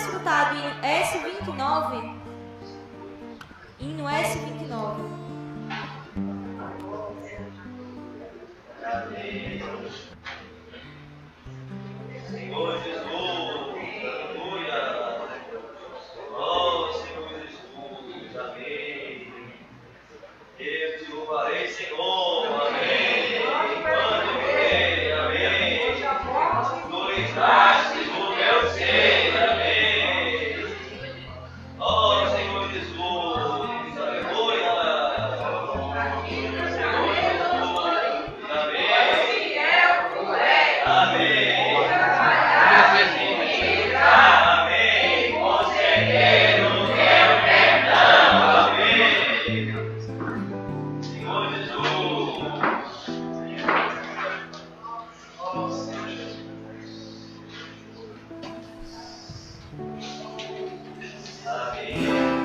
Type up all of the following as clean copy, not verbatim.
escutado o hino S29? Hino S29. Senhor Jesus, aleluia. Oh, Senhor Jesus, amém. Eu te louvarei, Senhor, amém. Quando viver, amém. Glorificaste o meu ser, amém. Oh, Senhor Jesus, aleluia. Senhor Jesus, amém. Amém. Amém. Conceder o meu perdão. Amém. Senhor Jesus. Oh, Senhor Jesus. Amém.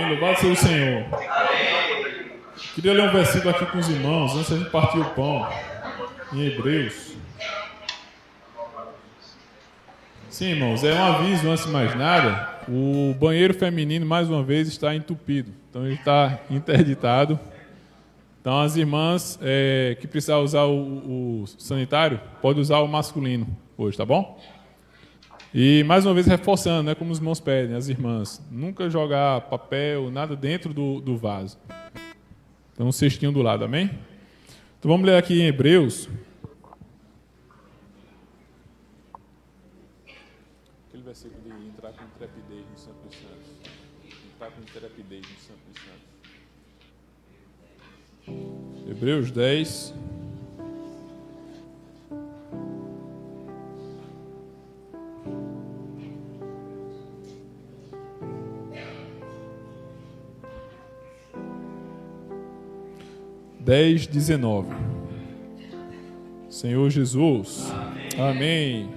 Louvado seja o Senhor. Queria ler um versículo aqui com os irmãos, antes de a gente partir o pão, em Hebreus. Sim, irmãos, é um aviso, antes de mais nada, o banheiro feminino, mais uma vez, está entupido. Então, ele está interditado. Então, as irmãs que precisam usar o sanitário, podem usar o masculino hoje, tá bom? E, mais uma vez, reforçando, né, como os irmãos pedem, as irmãs, nunca jogar papel, nada dentro do vaso. Então, um cestinho do lado, amém? Então, vamos ler aqui em Hebreus. Aquele versículo de entrar com intrepidez no Santo dos Santos. Entrar com intrepidez no Santo dos Santos. Hebreus 10. Dez, 19. Senhor Jesus. Amém.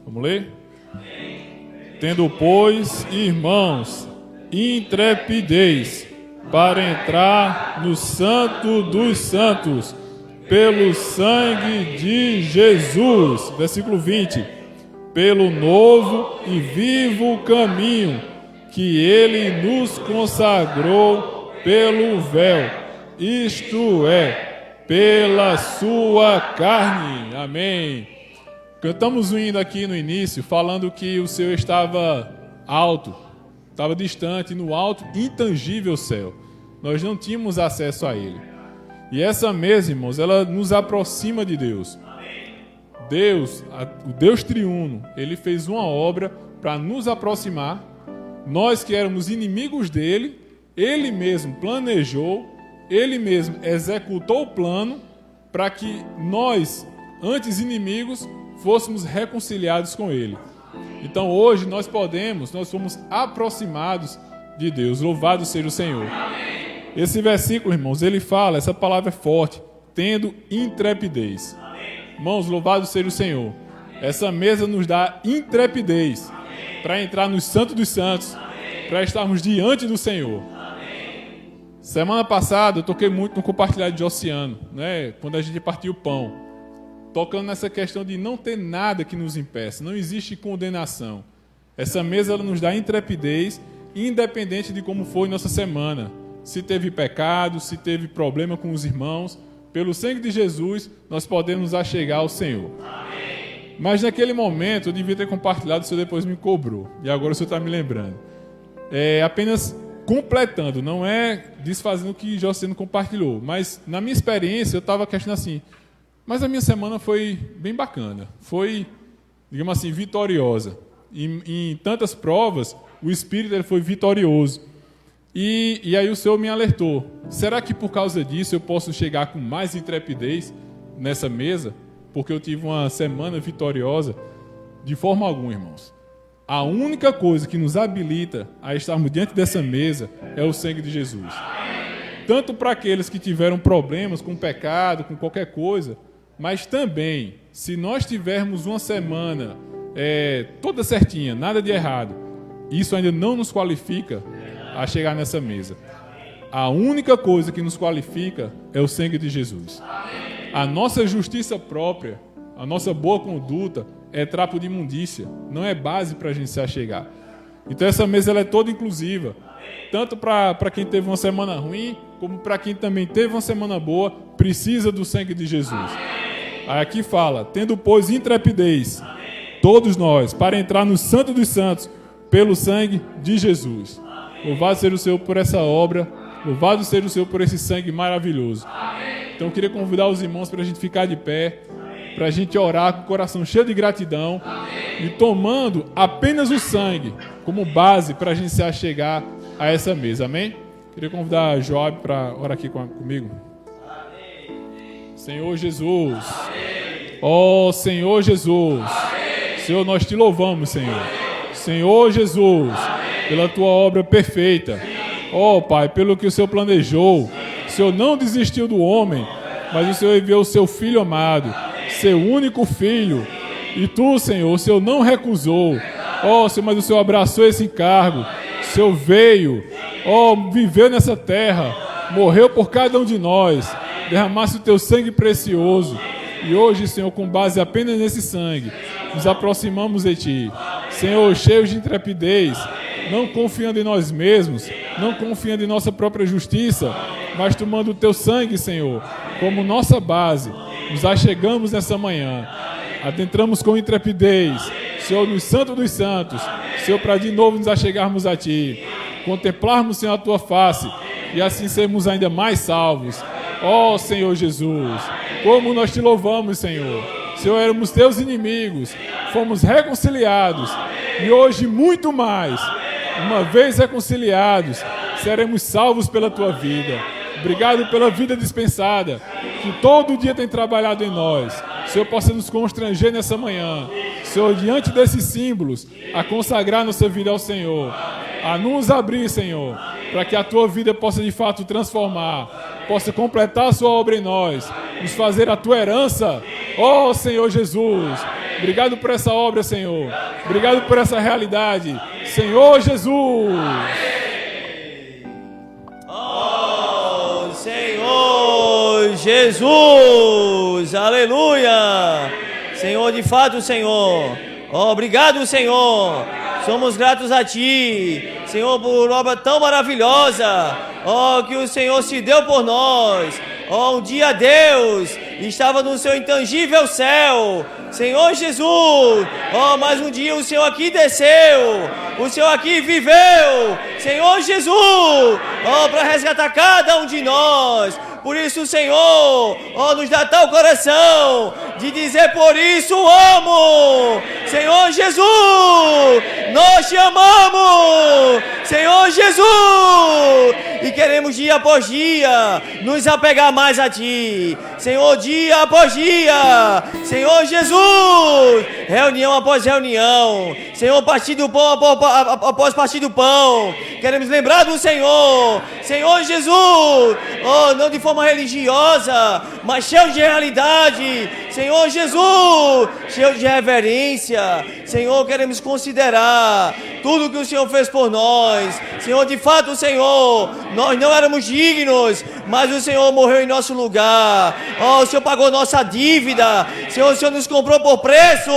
Vamos ler? Tendo, pois, irmãos, intrepidez para entrar no Santo dos Santos, pelo sangue de Jesus. Versículo 20. Pelo novo e vivo caminho que ele nos consagrou pelo véu, isto é, pela sua carne. Amém. Cantamos um hino aqui no início, falando que o Senhor estava alto, estava distante, no alto, intangível céu. Nós não tínhamos acesso a Ele. E essa mesa, irmãos, ela nos aproxima de Deus. Deus, o Deus triuno, Ele fez uma obra para nos aproximar. Nós que éramos inimigos dEle, Ele mesmo planejou, Ele mesmo executou o plano para que nós, antes inimigos, fôssemos reconciliados com Ele. Então hoje nós fomos aproximados de Deus. Louvado seja o Senhor. Esse versículo, irmãos, ele fala, essa palavra é forte, tendo intrepidez. Irmãos, louvado seja o Senhor. Essa mesa nos dá intrepidez para entrar no Santo dos Santos, para estarmos diante do Senhor. Semana passada eu toquei muito no compartilhado de Oceano, né? Quando a gente partiu o pão, tocando nessa questão de não ter nada que nos impeça, não existe condenação. Essa mesa ela nos dá intrepidez, independente de como foi nossa semana. Se teve pecado, se teve problema com os irmãos, pelo sangue de Jesus, nós podemos achegar ao Senhor. Amém. Mas naquele momento, eu devia ter compartilhado, o Senhor depois me cobrou. E agora o Senhor está me lembrando. É apenas completando, não é desfazendo o que Joceno compartilhou. Mas na minha experiência, eu estava questionando assim, mas a minha semana foi bem bacana. Foi, digamos assim, vitoriosa. Em tantas provas, o Espírito ele foi vitorioso. E aí o Senhor me alertou. Será que por causa disso eu posso chegar com mais intrepidez nessa mesa? Porque eu tive uma semana vitoriosa? De forma alguma, irmãos. A única coisa que nos habilita a estarmos diante dessa mesa é o sangue de Jesus. Tanto para aqueles que tiveram problemas com o pecado, com qualquer coisa, mas também, se nós tivermos uma semana toda certinha, nada de errado, isso ainda não nos qualifica a chegar nessa mesa. A única coisa que nos qualifica é o sangue de Jesus. A nossa justiça própria, a nossa boa conduta é trapo de imundícia, não é base para a gente se achegar. Então essa mesa ela é toda inclusiva, tanto para quem teve uma semana ruim, como para quem também teve uma semana boa, precisa do sangue de Jesus. Aí aqui fala, tendo pois intrepidez, todos nós, para entrar no Santo dos Santos, pelo sangue de Jesus. Louvado seja o Senhor por essa obra. Louvado seja o Senhor por esse sangue maravilhoso. Então eu queria convidar os irmãos para a gente ficar de pé, para a gente orar com o coração cheio de gratidão e tomando apenas o sangue como base para a gente se achegar a essa mesa. Amém? Queria convidar a Joab para orar aqui comigo. Senhor Jesus. Ó Senhor Jesus. Senhor, nós te louvamos, Senhor. Senhor Jesus. Pela tua obra perfeita. Ó Pai, pelo que o Senhor planejou. O Senhor não desistiu do homem, mas o Senhor enviou o seu Filho amado, seu único Filho. E tu, Senhor, o Senhor não recusou. Ó Senhor, mas o Senhor abraçou esse encargo. O Senhor veio, viveu nessa terra, morreu por cada um de nós, derramasse o teu sangue precioso. E hoje, Senhor, com base apenas nesse sangue, nos aproximamos de Ti. Senhor, cheios de intrepidez, não confiando em nós mesmos, não confiando em nossa própria justiça, mas tomando o Teu sangue, Senhor, como nossa base. Nos achegamos nessa manhã, adentramos com intrepidez, Senhor, no Santo dos Santos, Senhor, para de novo nos achegarmos a Ti, contemplarmos, Senhor, a Tua face e assim sermos ainda mais salvos. Ó Senhor Jesus, como nós Te louvamos, Senhor. Senhor, éramos Teus inimigos, fomos reconciliados e hoje muito mais. Uma vez reconciliados, seremos salvos pela Tua vida. Obrigado pela vida dispensada, que todo dia tem trabalhado em nós. Senhor, possa nos constranger nessa manhã. Senhor, diante desses símbolos, a consagrar nossa vida ao Senhor. A nos abrir, Senhor, para que a Tua vida possa de fato transformar, possa completar a Sua obra em nós, nos fazer a Tua herança. Ó Senhor Jesus, obrigado por essa obra, Senhor. Obrigado por essa realidade. Senhor Jesus. Oh, Senhor Jesus, aleluia. Senhor, de fato, Senhor. Oh, obrigado, Senhor. Somos gratos a Ti, Senhor, por obra tão maravilhosa. Oh, que o Senhor se deu por nós. Oh, um dia Deus estava no seu intangível céu. Senhor Jesus, oh, mais um dia o Senhor aqui desceu, o Senhor aqui viveu, Senhor Jesus, oh, para resgatar cada um de nós. Por isso, Senhor, oh, nos dá tal coração de dizer: por isso amo, Senhor Jesus, nós te amamos, Senhor Jesus, e queremos dia após dia nos apegar mais a Ti, Senhor, dia após dia, Senhor Jesus, reunião após reunião, Senhor, partir do pão após partir do pão, queremos lembrar do Senhor, Senhor Jesus, oh, não de forma religiosa, mas cheio de realidade, Senhor Jesus, cheio de reverência, Senhor, queremos considerar tudo que o Senhor fez por nós, Senhor, de fato, Senhor, nós não éramos dignos, mas o Senhor morreu em nosso lugar, oh, o Senhor pagou nossa dívida, Senhor, o Senhor nos comprou por preço,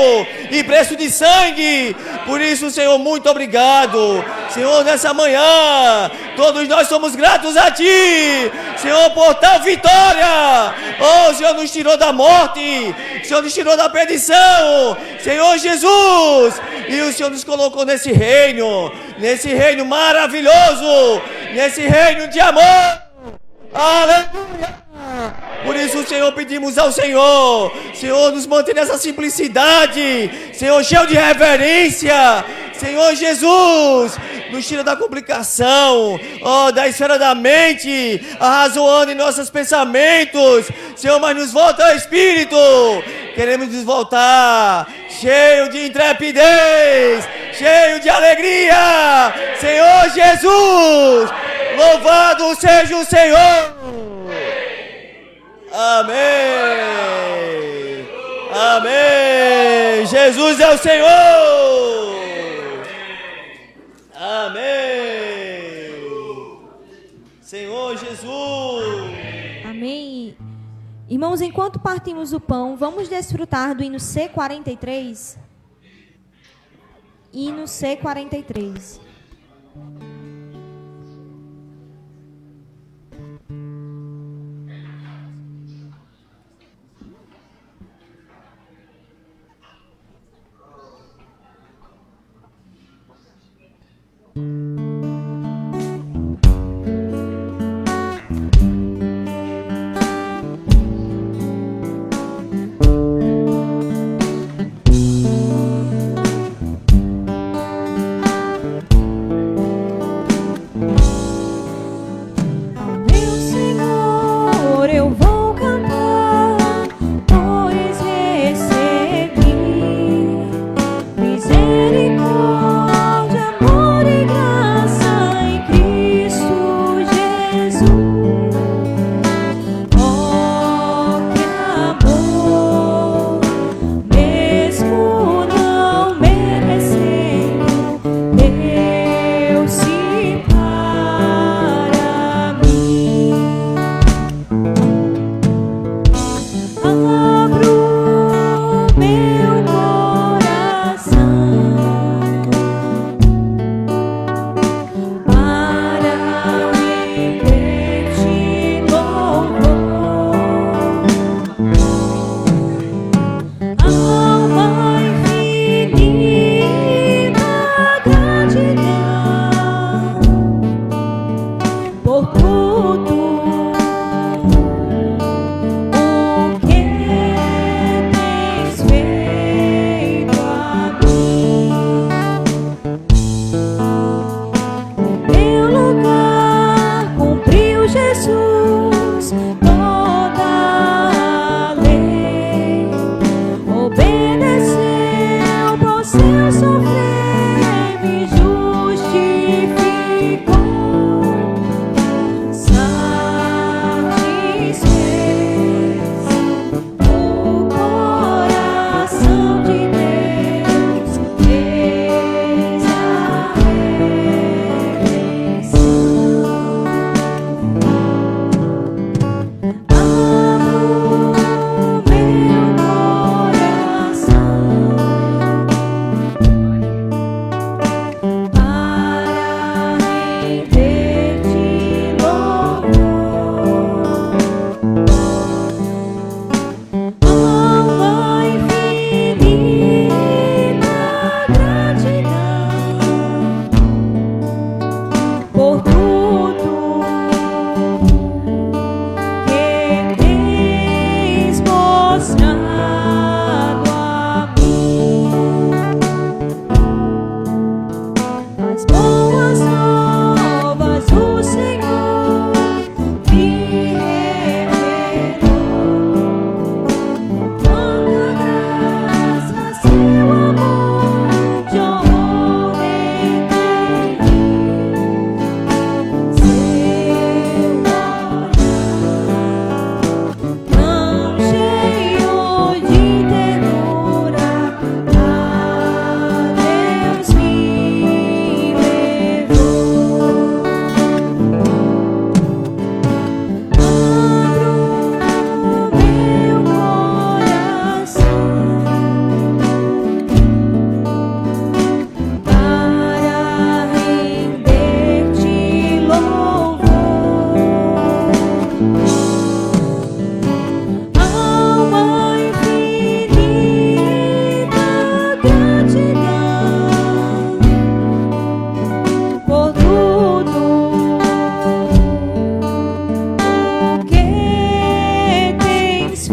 e preço de sangue, por isso, Senhor, muito obrigado, Senhor, nessa manhã, todos nós somos gratos a Ti, Senhor, por tal vitória, oh, o Senhor nos tirou da morte, o Senhor nos tirou da perdição, Senhor Jesus, e o Senhor nos colocou nesse reino maravilhoso, nesse reino de amor, aleluia. Por isso, Senhor, pedimos ao Senhor, Senhor, nos manter nessa simplicidade, Senhor, cheio de reverência, Senhor Jesus, nos tira da complicação, oh, da esfera da mente, arrazoando em nossos pensamentos, Senhor, mas nos volta ao Espírito, queremos nos voltar, cheio de intrepidez, cheio de alegria, Senhor Jesus, louvado seja o Senhor, amém, amém, Jesus é o Senhor, amém, Senhor Jesus, Amém. Irmãos, enquanto partimos o pão, vamos desfrutar do hino C43. Hino C43.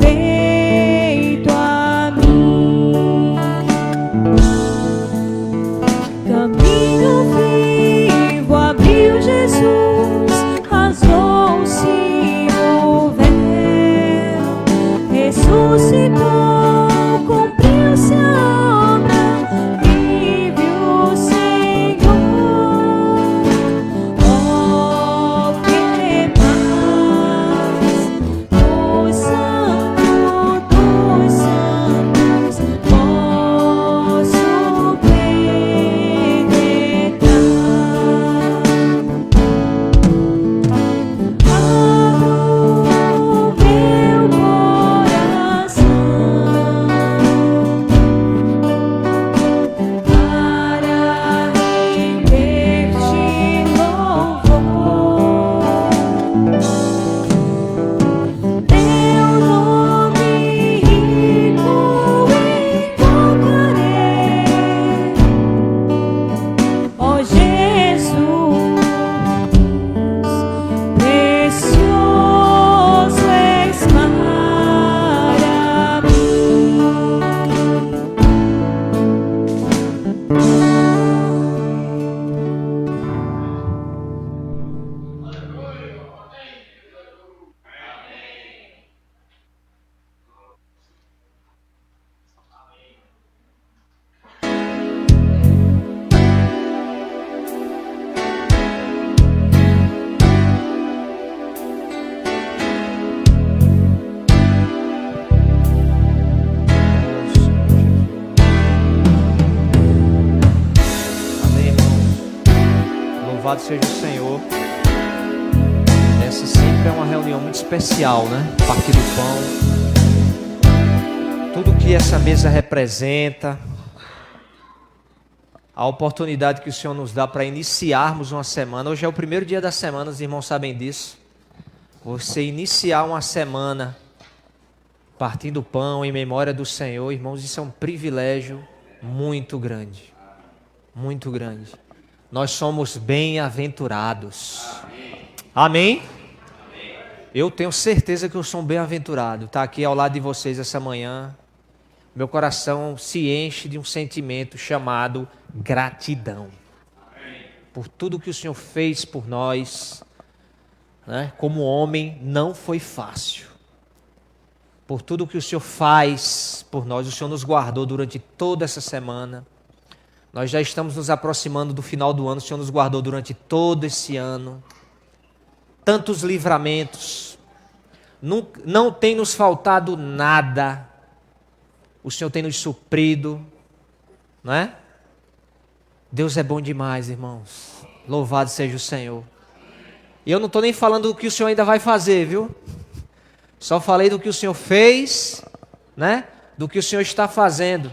feito a mim. Caminho vivo abriu Jesus, rasgou-se o véu, ressuscitou, cumpriu-se a obra, vive o Senhor. Oh, que paz no Santo dos Santos posso penetrar. Abro meu coração para render-te louvor. Teu nome rico invocarei, ó Jesus, precioso és para mim. Amém, irmãos. Louvado seja o Senhor. Essa sempre é uma reunião muito especial, né? Partir do pão. Tudo que essa mesa representa. A oportunidade que o Senhor nos dá para iniciarmos uma semana. Hoje é o primeiro dia da semana, os irmãos sabem disso. Você iniciar uma semana partindo o pão em memória do Senhor, irmãos, isso é um privilégio muito grande. Muito grande. Nós somos bem-aventurados. Amém? Eu tenho certeza que eu sou um bem-aventurado. Estar aqui ao lado de vocês essa manhã, meu coração se enche de um sentimento chamado gratidão. Por tudo que o Senhor fez por nós, né? Como homem, não foi fácil. Por tudo que o Senhor faz por nós, o Senhor nos guardou durante toda essa semana. Nós já estamos nos aproximando do final do ano, o Senhor nos guardou durante todo esse ano. Tantos livramentos, não tem nos faltado nada. O Senhor tem nos suprido, não é? Deus é bom demais, irmãos. Louvado seja o Senhor. E eu não estou nem falando do que o Senhor ainda vai fazer, viu? Só falei do que o Senhor fez, né? Do que o Senhor está fazendo.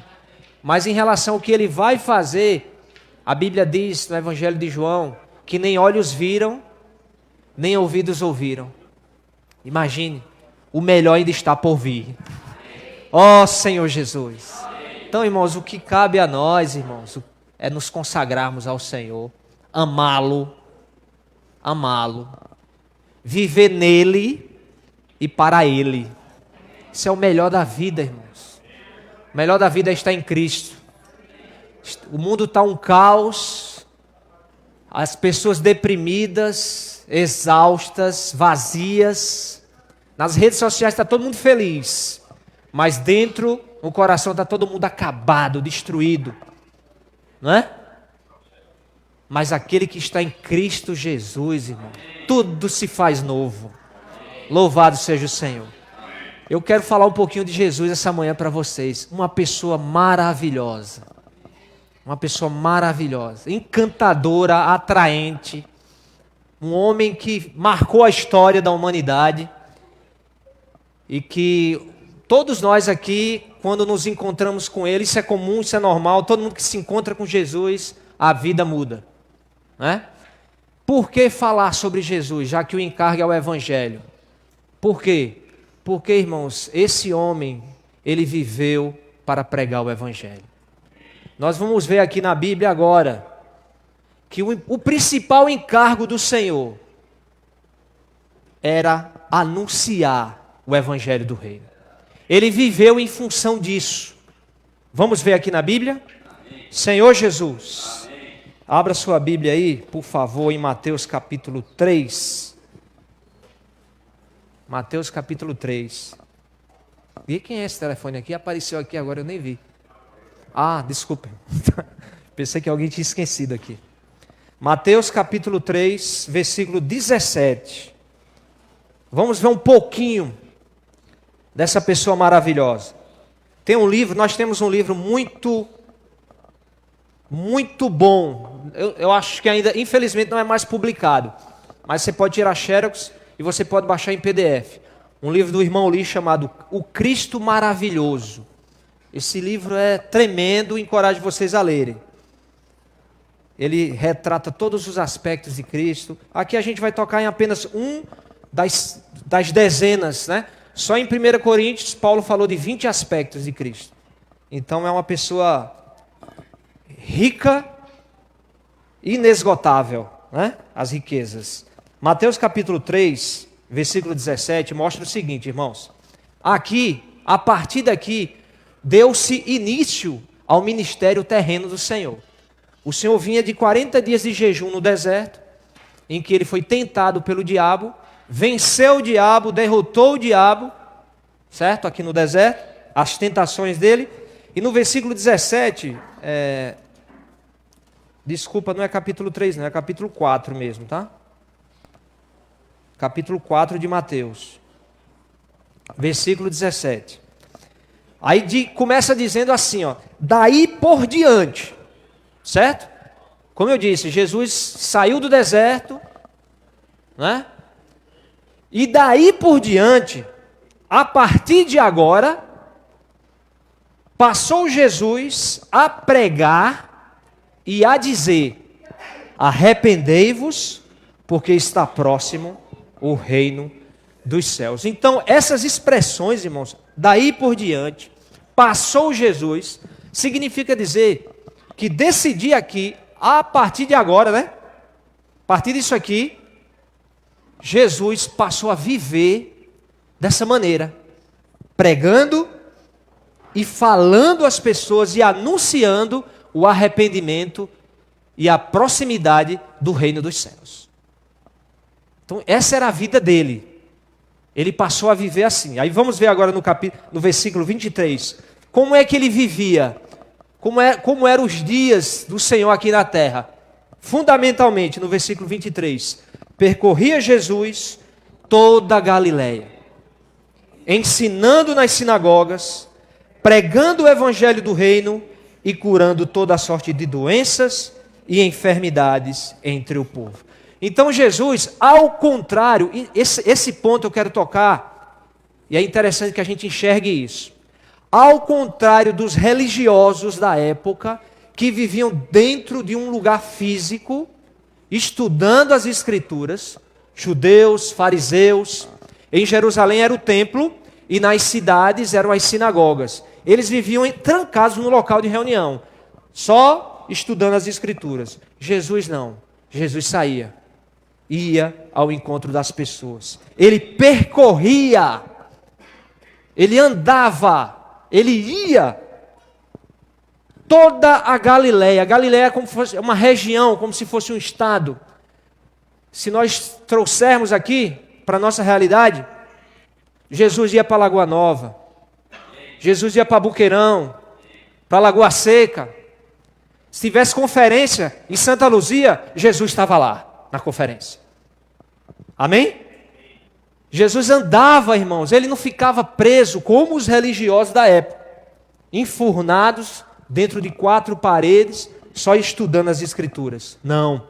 Mas em relação ao que Ele vai fazer, a Bíblia diz no Evangelho de João que nem olhos viram, nem ouvidos ouviram. Imagine, o melhor ainda está por vir. Ó Senhor Jesus. Então, irmãos, o que cabe a nós, irmãos, é nos consagrarmos ao Senhor, amá-lo, viver nele e para Ele. Isso é o melhor da vida, irmãos. O melhor da vida é estar em Cristo. O mundo está um caos, as pessoas deprimidas, exaustas, vazias. Nas redes sociais está todo mundo feliz, mas dentro, o coração está todo mundo acabado, destruído. Não é? Mas aquele que está em Cristo Jesus, irmão, tudo se faz novo. Louvado seja o Senhor. Eu quero falar um pouquinho de Jesus essa manhã para vocês. Uma pessoa maravilhosa. Uma pessoa maravilhosa, encantadora, atraente. Um homem que marcou a história da humanidade. E que todos nós aqui, quando nos encontramos com Ele, isso é comum, isso é normal. Todo mundo que se encontra com Jesus, a vida muda. Né? Por que falar sobre Jesus, já que o encargo é o Evangelho? Por quê? Porque, irmãos, esse homem, ele viveu para pregar o Evangelho. Nós vamos ver aqui na Bíblia agora, que o principal encargo do Senhor era anunciar o Evangelho do Reino. ele viveu em função disso. Vamos ver aqui na Bíblia? Amém. Senhor Jesus, amém. Abra sua Bíblia aí, por favor, em Mateus capítulo 3. Mateus capítulo 3. E quem é esse telefone aqui? Apareceu aqui agora, eu nem vi. Ah, desculpa. Pensei que alguém tinha esquecido aqui. Mateus capítulo 3, versículo 17. Vamos ver um pouquinho dessa pessoa maravilhosa. Tem um livro, nós temos um livro muito bom. Eu acho que ainda, infelizmente, não é mais publicado. Mas você pode tirar xerox e você pode baixar em PDF. Um livro do irmão Lee chamado O Cristo Maravilhoso. Esse livro é tremendo, encorajo vocês a lerem. Ele retrata todos os aspectos de Cristo. Aqui a gente vai tocar em apenas um das dezenas, né? Só em 1 Coríntios, Paulo falou de 20 aspectos de Cristo. Então é uma pessoa rica, inesgotável, né? As riquezas. Mateus capítulo 3, versículo 17, mostra o seguinte, irmãos. Aqui, a partir daqui, deu-se início ao ministério terreno do Senhor. O Senhor vinha de 40 dias de jejum no deserto, em que ele foi tentado pelo diabo, venceu o diabo, derrotou o diabo, certo? Aqui no deserto, as tentações dele. E no versículo 17, desculpa, não é capítulo 3, não, é capítulo 4 mesmo, tá? Capítulo 4 de Mateus, versículo 17. Aí começa dizendo assim, ó, daí por diante, certo? Como eu disse, Jesus saiu do deserto, né? E daí por diante, a partir de agora, passou Jesus a pregar e a dizer: arrependei-vos, porque está próximo o reino dos céus. Então, essas expressões, irmãos, daí por diante, passou Jesus, significa dizer que desse dia aqui, a partir de agora, né? A partir disso aqui, Jesus passou a viver dessa maneira, pregando e falando às pessoas e anunciando o arrependimento e a proximidade do reino dos céus. Então, essa era a vida dele. Ele passou a viver assim. Aí vamos ver agora no versículo 23, como é que ele vivia, como eram os dias do Senhor aqui na terra. Fundamentalmente, no versículo 23, percorria Jesus toda a Galileia, ensinando nas sinagogas, pregando o evangelho do reino e curando toda a sorte de doenças e enfermidades entre o povo. Então Jesus, ao contrário, esse ponto eu quero tocar, e é interessante que a gente enxergue isso. Ao contrário dos religiosos da época, que viviam dentro de um lugar físico, estudando as escrituras, judeus, fariseus, em Jerusalém era o templo, e nas cidades eram as sinagogas. Eles viviam trancados no local de reunião, só estudando as escrituras. Jesus não, Jesus saía. Ia ao encontro das pessoas. Ele percorria, ele andava, ele ia toda a Galileia. A Galileia é como se fosse uma região, como se fosse um estado. Se nós trouxermos aqui para a nossa realidade, Jesus ia para Lagoa Nova, Jesus ia para Buqueirão, para Lagoa Seca. Se tivesse conferência em Santa Luzia, Jesus estava lá na conferência. Amém? Jesus andava, irmãos, ele não ficava preso como os religiosos da época, enfurnados dentro de 4 paredes, só estudando as escrituras. Não.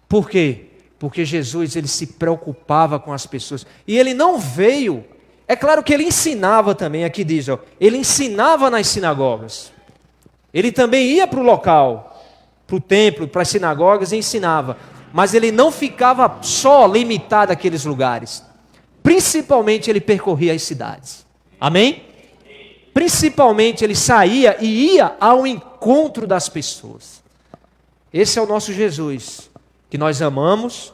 Por quê? Porque Jesus, ele se preocupava com as pessoas. E ele não veio, é claro que ele ensinava também, aqui diz, ó, ele ensinava nas sinagogas. Ele também ia para o local, para o templo, para as sinagogas e ensinava. Mas ele não ficava só limitado àqueles lugares. Principalmente ele percorria as cidades. Amém? Principalmente ele saía e ia ao encontro das pessoas. Esse é o nosso Jesus, que nós amamos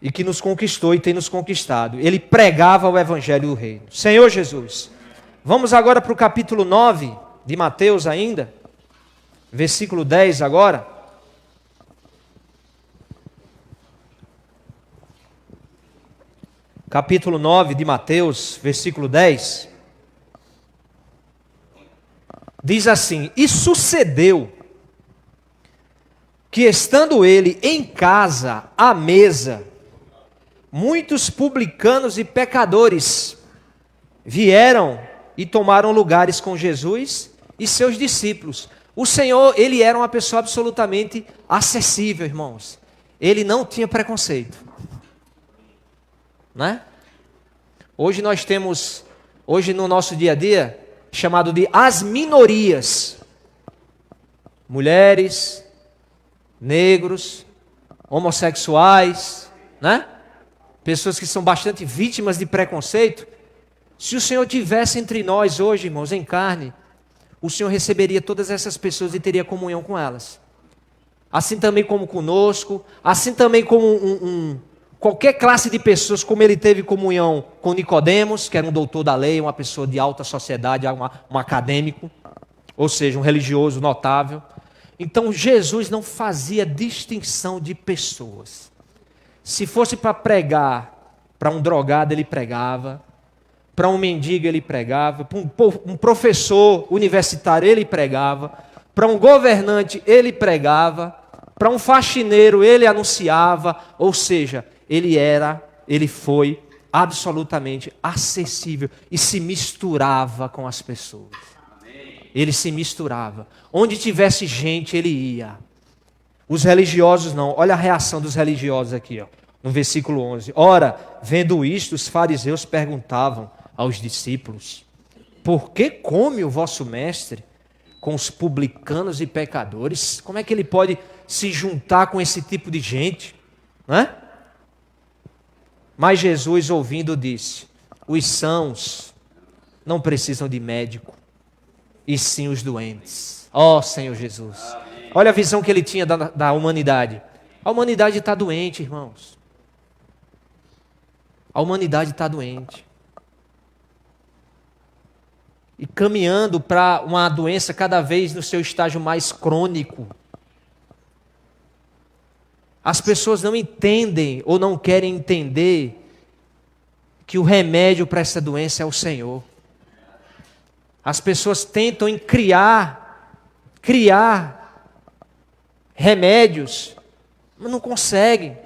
e que nos conquistou e tem nos conquistado. Ele pregava o evangelho do reino. Senhor Jesus. Vamos agora para o capítulo 9 de Mateus ainda, versículo 10 agora. Capítulo 9 de Mateus, versículo 10. Diz assim: E sucedeu que, estando ele em casa, à mesa, muitos publicanos e pecadores vieram e tomaram lugares com Jesus e seus discípulos. O Senhor, ele era uma pessoa absolutamente acessível, irmãos. Ele não tinha preconceito. Né? Hoje nós temos, hoje no nosso dia a dia, chamado de as minorias. Mulheres, negros, homossexuais, né? Pessoas que são bastante vítimas de preconceito. Se o Senhor tivesse entre nós hoje, irmãos, em carne, o Senhor receberia todas essas pessoas e teria comunhão com elas. Assim também como conosco, assim também como qualquer classe de pessoas, como ele teve comunhão com Nicodemos, que era um doutor da lei, uma pessoa de alta sociedade, um acadêmico, ou seja, um religioso notável. Então Jesus não fazia distinção de pessoas. Se fosse para pregar para um drogado, ele pregava. Para um mendigo, ele pregava. Para um professor universitário, ele pregava. Para um governante, ele pregava. Para um faxineiro, ele anunciava. Ou seja, ele foi absolutamente acessível e se misturava com as pessoas. Ele se misturava. Onde tivesse gente, ele ia. Os religiosos não. Olha a reação dos religiosos aqui, ó, no versículo 11. Ora, vendo isto, os fariseus perguntavam aos discípulos: por que come o vosso mestre com os publicanos e pecadores? Como é que ele pode se juntar com esse tipo de gente? Não é? Mas Jesus, ouvindo, disse: os sãos não precisam de médico, e sim os doentes. Ó Senhor Jesus. Olha a visão que ele tinha da humanidade. A humanidade está doente, irmãos. A humanidade está doente. E caminhando para uma doença cada vez no seu estágio mais crônico. As pessoas não entendem ou não querem entender que o remédio para essa doença é o Senhor. As pessoas tentam em criar remédios, mas não conseguem.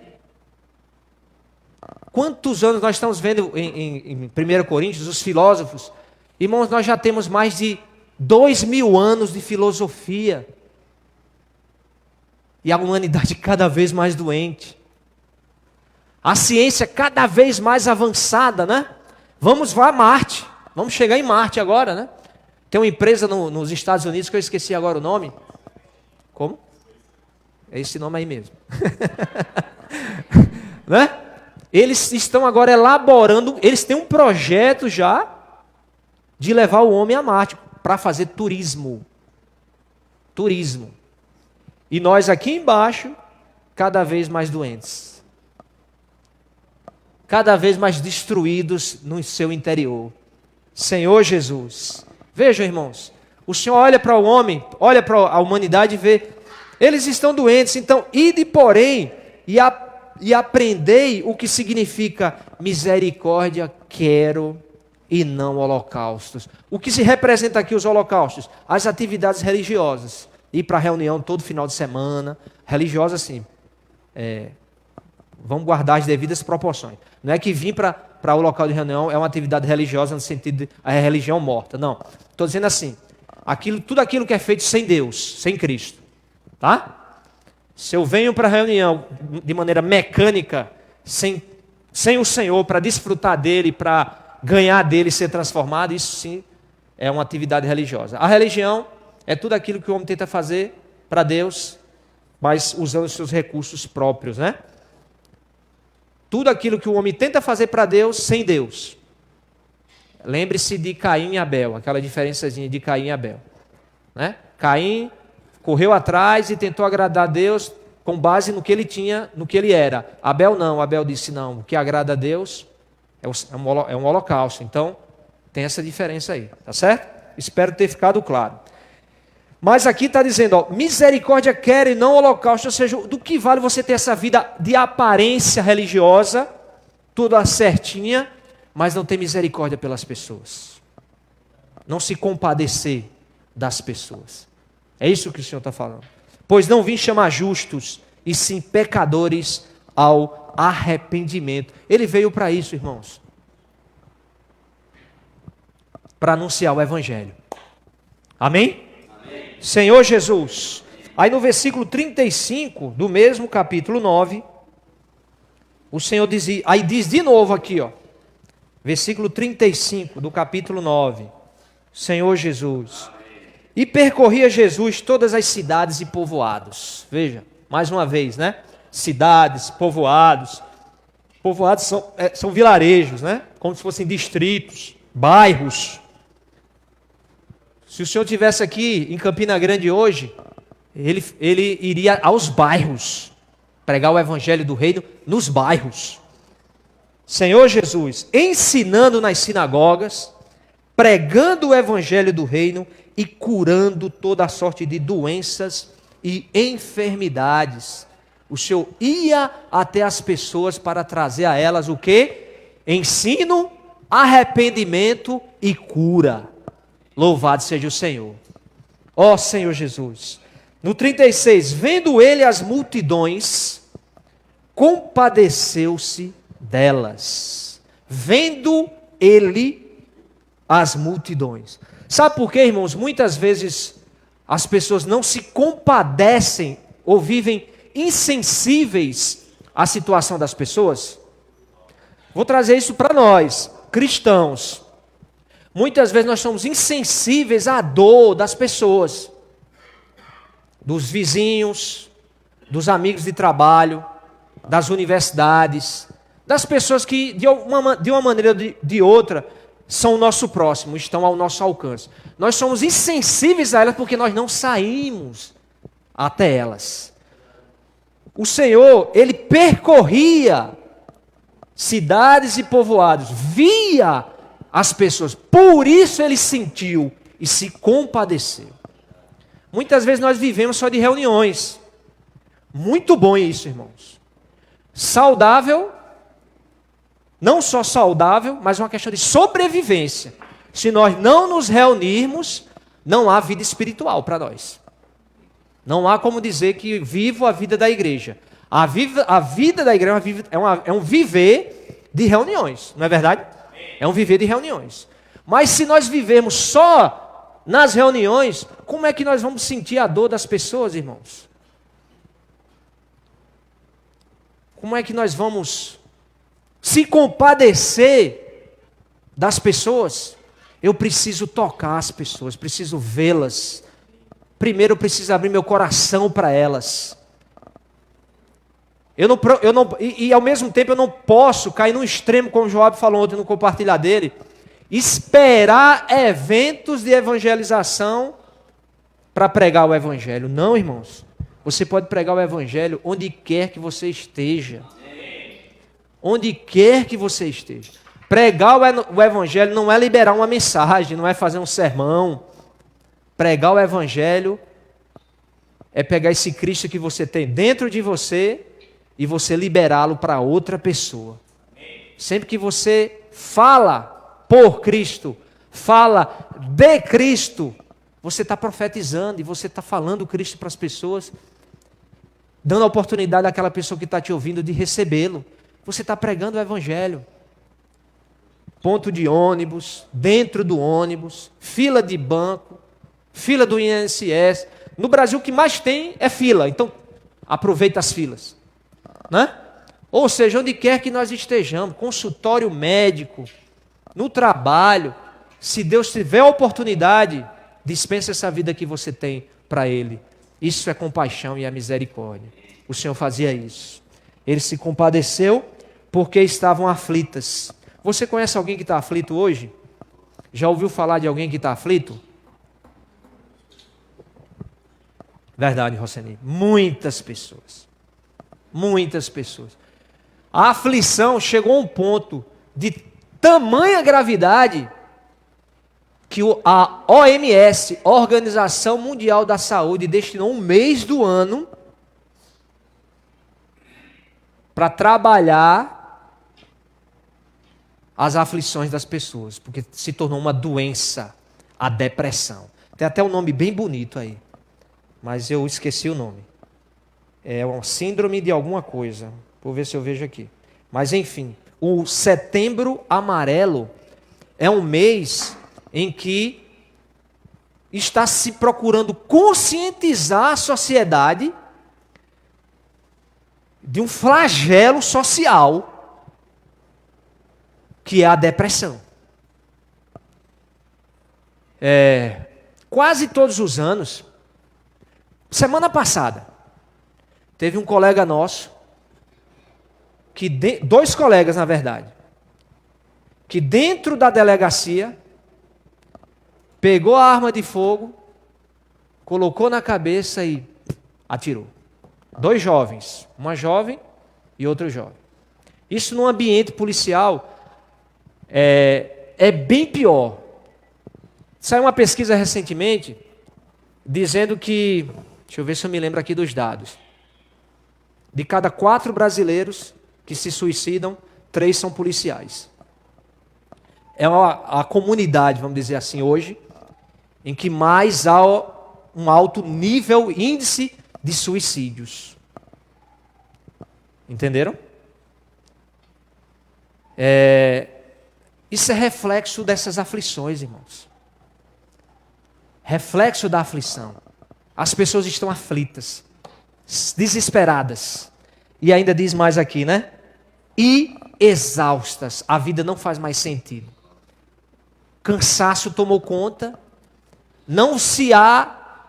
Quantos anos nós estamos vendo em 1 Coríntios, os filósofos? Irmãos, nós já temos mais de 2000 anos de filosofia. E a humanidade cada vez mais doente. A ciência cada vez mais avançada, né? Vamos a Marte. Vamos chegar em Marte agora, né? Tem uma empresa nos Estados Unidos que eu esqueci agora o nome. Como? É esse nome aí mesmo. Né? Eles estão agora elaborando, eles têm um projeto já de levar o homem a Marte para fazer turismo. Turismo. E nós aqui embaixo, cada vez mais doentes. Cada vez mais destruídos no seu interior. Senhor Jesus. Vejam, irmãos. O Senhor olha para o homem, olha para a humanidade e vê. Eles estão doentes, então ide, porém, e aprendei o que significa misericórdia, quero, e não holocaustos. O que se representa aqui os holocaustos? As atividades religiosas. Ir para a reunião todo final de semana. Religiosa, assim. Vamos guardar as devidas proporções. Não é que vir para o local de reunião é uma atividade religiosa no sentido de a religião morta. Não. Estou dizendo assim. Tudo aquilo que é feito sem Deus, sem Cristo. Tá? Se eu venho para a reunião de maneira mecânica, sem o Senhor, para desfrutar dele, para ganhar dele e ser transformado, isso sim é uma atividade religiosa. A religião é tudo aquilo que o homem tenta fazer para Deus, mas usando os seus recursos próprios, né? Tudo aquilo que o homem tenta fazer para Deus, sem Deus. Lembre-se de Caim e Abel, aquela diferençazinha de Caim e Abel. Né? Caim correu atrás e tentou agradar a Deus, com base no que ele tinha, no que ele era. Abel não, Abel disse não, o que agrada a Deus é um holocausto. Então, tem essa diferença aí, tá certo? Espero ter ficado claro. Mas aqui está dizendo, ó, misericórdia quer e não holocausto, ou seja, do que vale você ter essa vida de aparência religiosa, toda certinha, mas não ter misericórdia pelas pessoas. Não se compadecer das pessoas. É isso que o Senhor está falando. Pois não vim chamar justos, e sim pecadores ao arrependimento. Ele veio para isso, irmãos. Para anunciar o Evangelho. Amém? Amém? Senhor Jesus. Aí no versículo 35 do mesmo capítulo 9, o Senhor diz, aí diz de novo aqui, ó. Versículo 35 do capítulo 9. Senhor Jesus. E percorria Jesus todas as cidades e povoados. Veja, mais uma vez, né? Cidades, povoados. Povoados são vilarejos, né? Como se fossem distritos, bairros. Se o senhor estivesse aqui em Campina Grande hoje, ele iria aos bairros, pregar o evangelho do reino nos bairros. Senhor Jesus, ensinando nas sinagogas, pregando o evangelho do reino e curando toda a sorte de doenças e enfermidades. O Senhor ia até as pessoas para trazer a elas o quê? Ensino, arrependimento e cura. Louvado seja o Senhor. Ó Senhor Jesus. No 36, vendo ele as multidões, compadeceu-se delas. Vendo ele as multidões. Sabe por quê, irmãos? Muitas vezes as pessoas não se compadecem ou vivem insensíveis à situação das pessoas. Vou trazer isso para nós, cristãos. Muitas vezes nós somos insensíveis à dor das pessoas, dos vizinhos, dos amigos de trabalho, das universidades, das pessoas que de uma maneira ou de outra são o nosso próximo, estão ao nosso alcance. Nós somos insensíveis a elas porque nós não saímos até elas. O Senhor, ele percorria cidades e povoados, via as pessoas, por isso ele sentiu e se compadeceu. Muitas vezes nós vivemos só de reuniões. Muito bom isso, irmãos. Saudável, não só saudável, mas uma questão de sobrevivência. Se nós não nos reunirmos, não há vida espiritual para nós. Não há como dizer que vivo a vida da igreja. A vida da igreja é um viver de reuniões, não é verdade? É um viver de reuniões. Mas se nós vivermos só nas reuniões, como é que nós vamos sentir a dor das pessoas, irmãos? Como é que nós vamos se compadecer das pessoas? Eu preciso tocar as pessoas, preciso vê-las. Primeiro eu preciso abrir meu coração para elas. E ao mesmo tempo eu não posso cair num extremo, como o Joab falou ontem no compartilhar dele, esperar eventos de evangelização para pregar o evangelho. Não, irmãos. Você pode pregar o evangelho onde quer que você esteja. Onde quer que você esteja. Pregar o evangelho não é liberar uma mensagem, não é fazer um sermão. Pregar o evangelho é pegar esse Cristo que você tem dentro de você e você liberá-lo para outra pessoa. Sempre que você fala por Cristo, fala de Cristo, você está profetizando e você está falando Cristo para as pessoas, dando a oportunidade àquela pessoa que está te ouvindo de recebê-lo. Você está pregando o evangelho. Ponto de ônibus, dentro do ônibus, fila de banco, fila do INSS. No Brasil o que mais tem é fila, então aproveita as filas. Né? Ou seja, onde quer que nós estejamos, consultório médico, no trabalho, se Deus tiver a oportunidade, dispensa essa vida que você tem para Ele. Isso é compaixão e é misericórdia. O Senhor fazia isso. Ele se compadeceu porque estavam aflitas. Você conhece alguém que está aflito hoje? Já ouviu falar de alguém que está aflito? Verdade, Roseni. Muitas pessoas. Muitas pessoas. A aflição chegou a um ponto de tamanha gravidade que a OMS, Organização Mundial da Saúde, destinou um mês do ano para trabalhar as aflições das pessoas, porque se tornou uma doença, a depressão. Tem até um nome bem bonito aí, mas eu esqueci o nome. É uma síndrome de alguma coisa. Vou ver se eu vejo aqui. Mas enfim, o Setembro Amarelo é um mês em que está se procurando conscientizar a sociedade de um flagelo social que é a depressão. Quase todos os anos, semana passada, teve um colega nosso, dois colegas na verdade, que dentro da delegacia pegou a arma de fogo, colocou na cabeça e atirou. Dois jovens, uma jovem e outro jovem. Isso num ambiente policial é bem pior. Saiu uma pesquisa recentemente dizendo que, deixa eu ver se eu me lembro aqui dos dados, de cada 4 brasileiros que se suicidam, 3 são policiais. É a comunidade, vamos dizer assim, hoje, em que mais há um alto índice de suicídios. Entenderam? Isso é reflexo dessas aflições, irmãos. Reflexo da aflição. As pessoas estão aflitas, desesperadas. E ainda diz mais aqui, né? E exaustas. A vida não faz mais sentido. Cansaço tomou conta. Não se há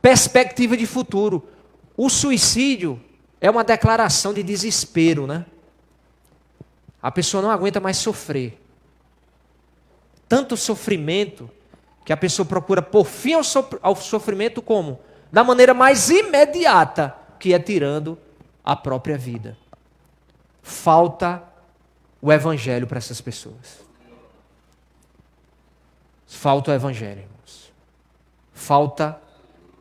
perspectiva de futuro. O suicídio é uma declaração de desespero, né? A pessoa não aguenta mais sofrer. Tanto sofrimento que a pessoa procura pôr fim ao sofrimento como? Da maneira mais imediata, que é tirando a própria vida. Falta o evangelho para essas pessoas. Falta o evangelho, irmãos. Falta.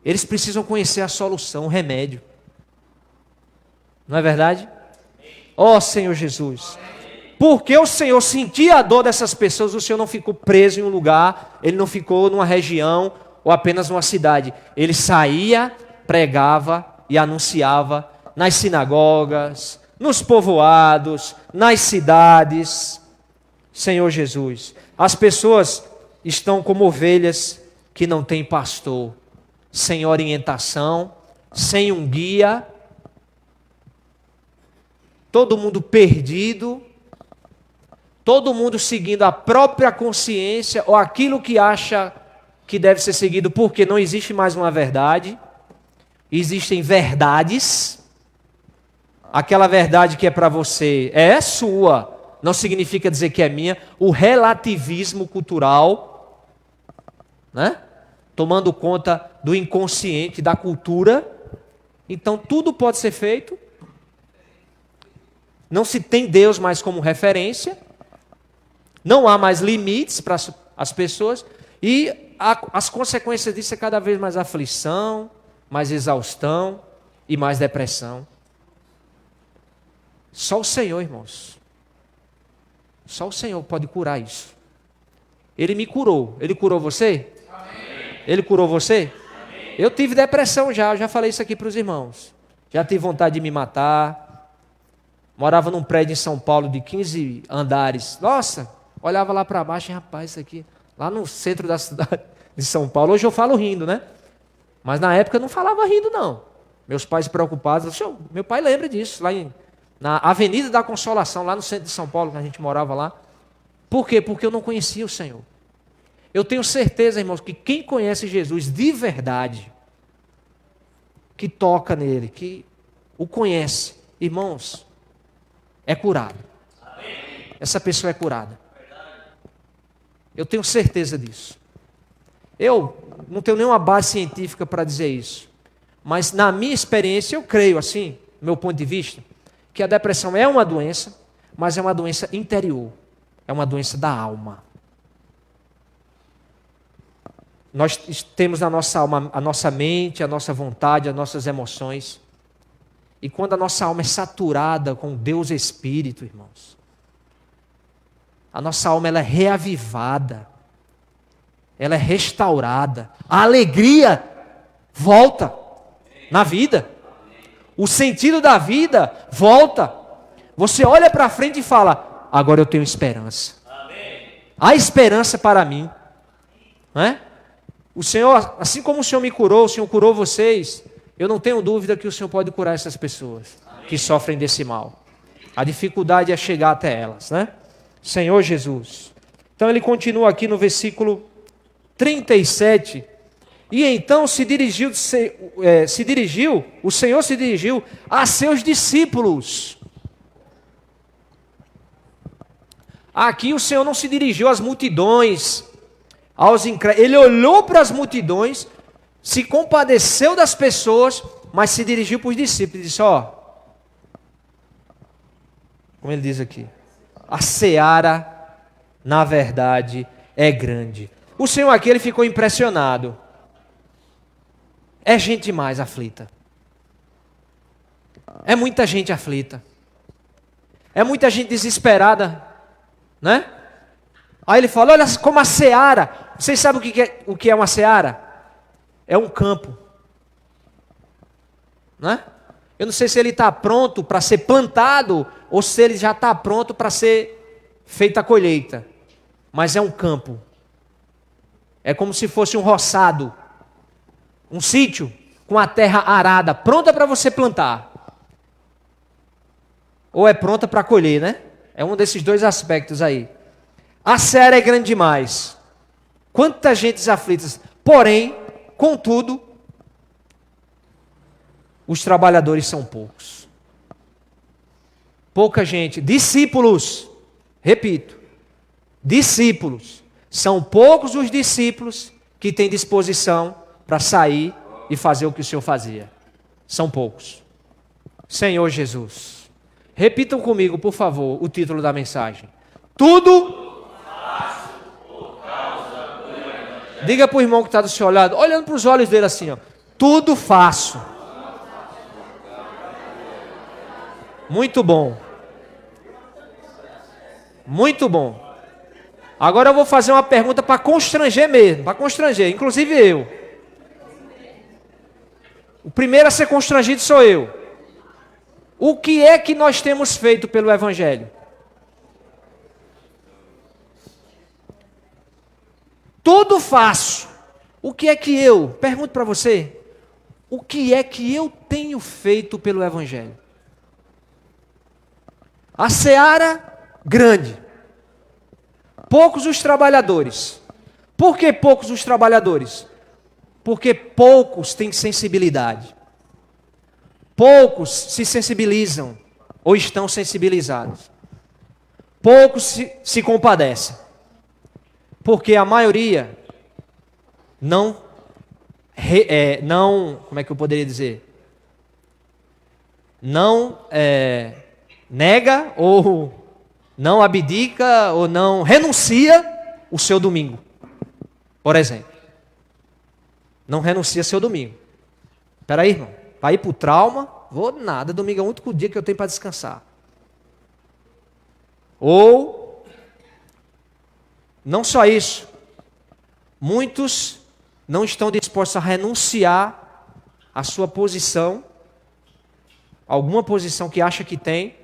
Eles precisam conhecer a solução, o remédio. Não é verdade? Ó Senhor Jesus. Porque o Senhor sentia a dor dessas pessoas, o Senhor não ficou preso em um lugar, Ele não ficou numa região ou apenas numa cidade. Ele saía, pregava e anunciava nas sinagogas, nos povoados, nas cidades. Senhor Jesus, as pessoas estão como ovelhas que não têm pastor, sem orientação, sem um guia, todo mundo perdido, todo mundo seguindo a própria consciência ou aquilo que acha que deve ser seguido, porque não existe mais uma verdade, existem verdades. Aquela verdade que é para você é sua, não significa dizer que é minha. O relativismo cultural, né? Tomando conta do inconsciente, da cultura. Então tudo pode ser feito. Não se tem Deus mais como referência. Não há mais limites para as pessoas. E as consequências disso é cada vez mais aflição, mais exaustão e mais depressão. Só o Senhor, irmãos. Só o Senhor pode curar isso. Ele me curou. Ele curou você? Amém. Ele curou você? Amém. Eu tive depressão eu já falei isso aqui para os irmãos. Já tive vontade de me matar. Morava num prédio em São Paulo de 15 andares. Nossa, olhava lá para baixo e, rapaz, isso aqui, lá no centro da cidade de São Paulo. Hoje eu falo rindo, né? Mas na época eu não falava rindo, não. Meus pais preocupados. Meu pai lembra disso, lá na Avenida da Consolação, lá no centro de São Paulo, que a gente morava lá. Por quê? Porque eu não conhecia o Senhor. Eu tenho certeza, irmãos, que quem conhece Jesus de verdade, que toca nele, que o conhece, irmãos, é curado. Essa pessoa é curada. Eu tenho certeza disso. Eu não tenho nenhuma base científica para dizer isso. Mas na minha experiência, eu creio assim, meu ponto de vista, que a depressão é uma doença, mas é uma doença interior. É uma doença da alma. Nós temos na nossa alma a nossa mente, a nossa vontade, as nossas emoções. E quando a nossa alma é saturada com Deus Espírito, irmãos, a nossa alma ela é reavivada, ela é restaurada, a alegria volta na vida, o sentido da vida volta. Você olha para frente e fala: agora eu tenho esperança. Há esperança para mim, não é? O Senhor, assim como o Senhor me curou, o Senhor curou vocês, eu não tenho dúvida que o Senhor pode curar essas pessoas que sofrem desse mal. A dificuldade é chegar até elas, né? Senhor Jesus. Então ele continua aqui no versículo 37. E então o Senhor se dirigiu a seus discípulos. Aqui o Senhor não se dirigiu às multidões, aos incrédulos. Ele olhou para as multidões, se compadeceu das pessoas, mas se dirigiu para os discípulos e disse: ó, como ele diz aqui, a seara, na verdade, é grande. O Senhor aqui ele ficou impressionado. É gente demais aflita. É muita gente aflita. É muita gente desesperada, né? Aí ele fala: olha como a seara. Vocês sabem o que é uma seara? É um campo, né? Eu não sei se ele está pronto para ser plantado ou se ele já está pronto para ser feita a colheita. Mas é um campo. É como se fosse um roçado, um sítio com a terra arada, pronta para você plantar. Ou é pronta para colher, né? É um desses dois aspectos aí. A seara é grande demais. Quanta gente aflitas. Porém, contudo, os trabalhadores são poucos. Pouca gente. Discípulos. Repito. Discípulos. São poucos os discípulos que têm disposição para sair e fazer o que o Senhor fazia. São poucos. Senhor Jesus. Repitam comigo, por favor, o título da mensagem. Tudo. Diga para o irmão que está do seu lado, olhando para os olhos dele assim, ó. Tudo faço. Muito bom. Muito bom. Agora eu vou fazer uma pergunta para constranger mesmo, para constranger, inclusive eu. O primeiro a ser constrangido sou eu. O que é que nós temos feito pelo Evangelho? Tudo faço. O que é que eu, pergunto para você, o que é que eu tenho feito pelo Evangelho? A seara grande. Poucos os trabalhadores. Por que poucos os trabalhadores? Porque poucos têm sensibilidade. Poucos se sensibilizam ou estão sensibilizados. Poucos se compadecem. Porque a maioria não, como é que eu poderia dizer? Não nega ou não abdica ou não renuncia o seu domingo, por exemplo. Não renuncia seu domingo. Espera aí, irmão. Para ir para o trauma, vou nada. Domingo é o único dia que eu tenho para descansar. Ou, não só isso. Muitos não estão dispostos a renunciar à sua posição, alguma posição que acha que tem,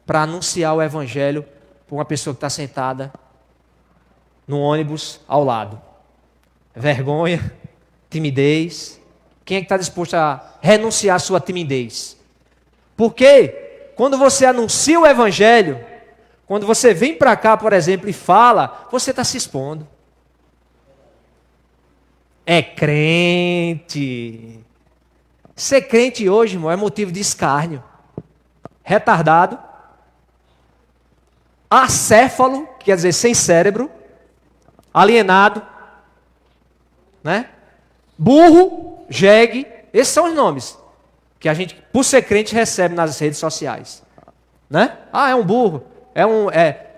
para anunciar o Evangelho para uma pessoa que está sentada no ônibus ao lado. Vergonha, timidez. Quem é que está disposto a renunciar à sua timidez? Porque quando você anuncia o Evangelho, quando você vem para cá, por exemplo, e fala, você está se expondo. É crente. Ser crente hoje, irmão, é motivo de escárnio. Retardado. Acéfalo, quer dizer, sem cérebro. Alienado. Né? Burro, jegue. Esses são os nomes. que a gente, por ser crente, recebe nas redes sociais. Né? Ah, é um burro,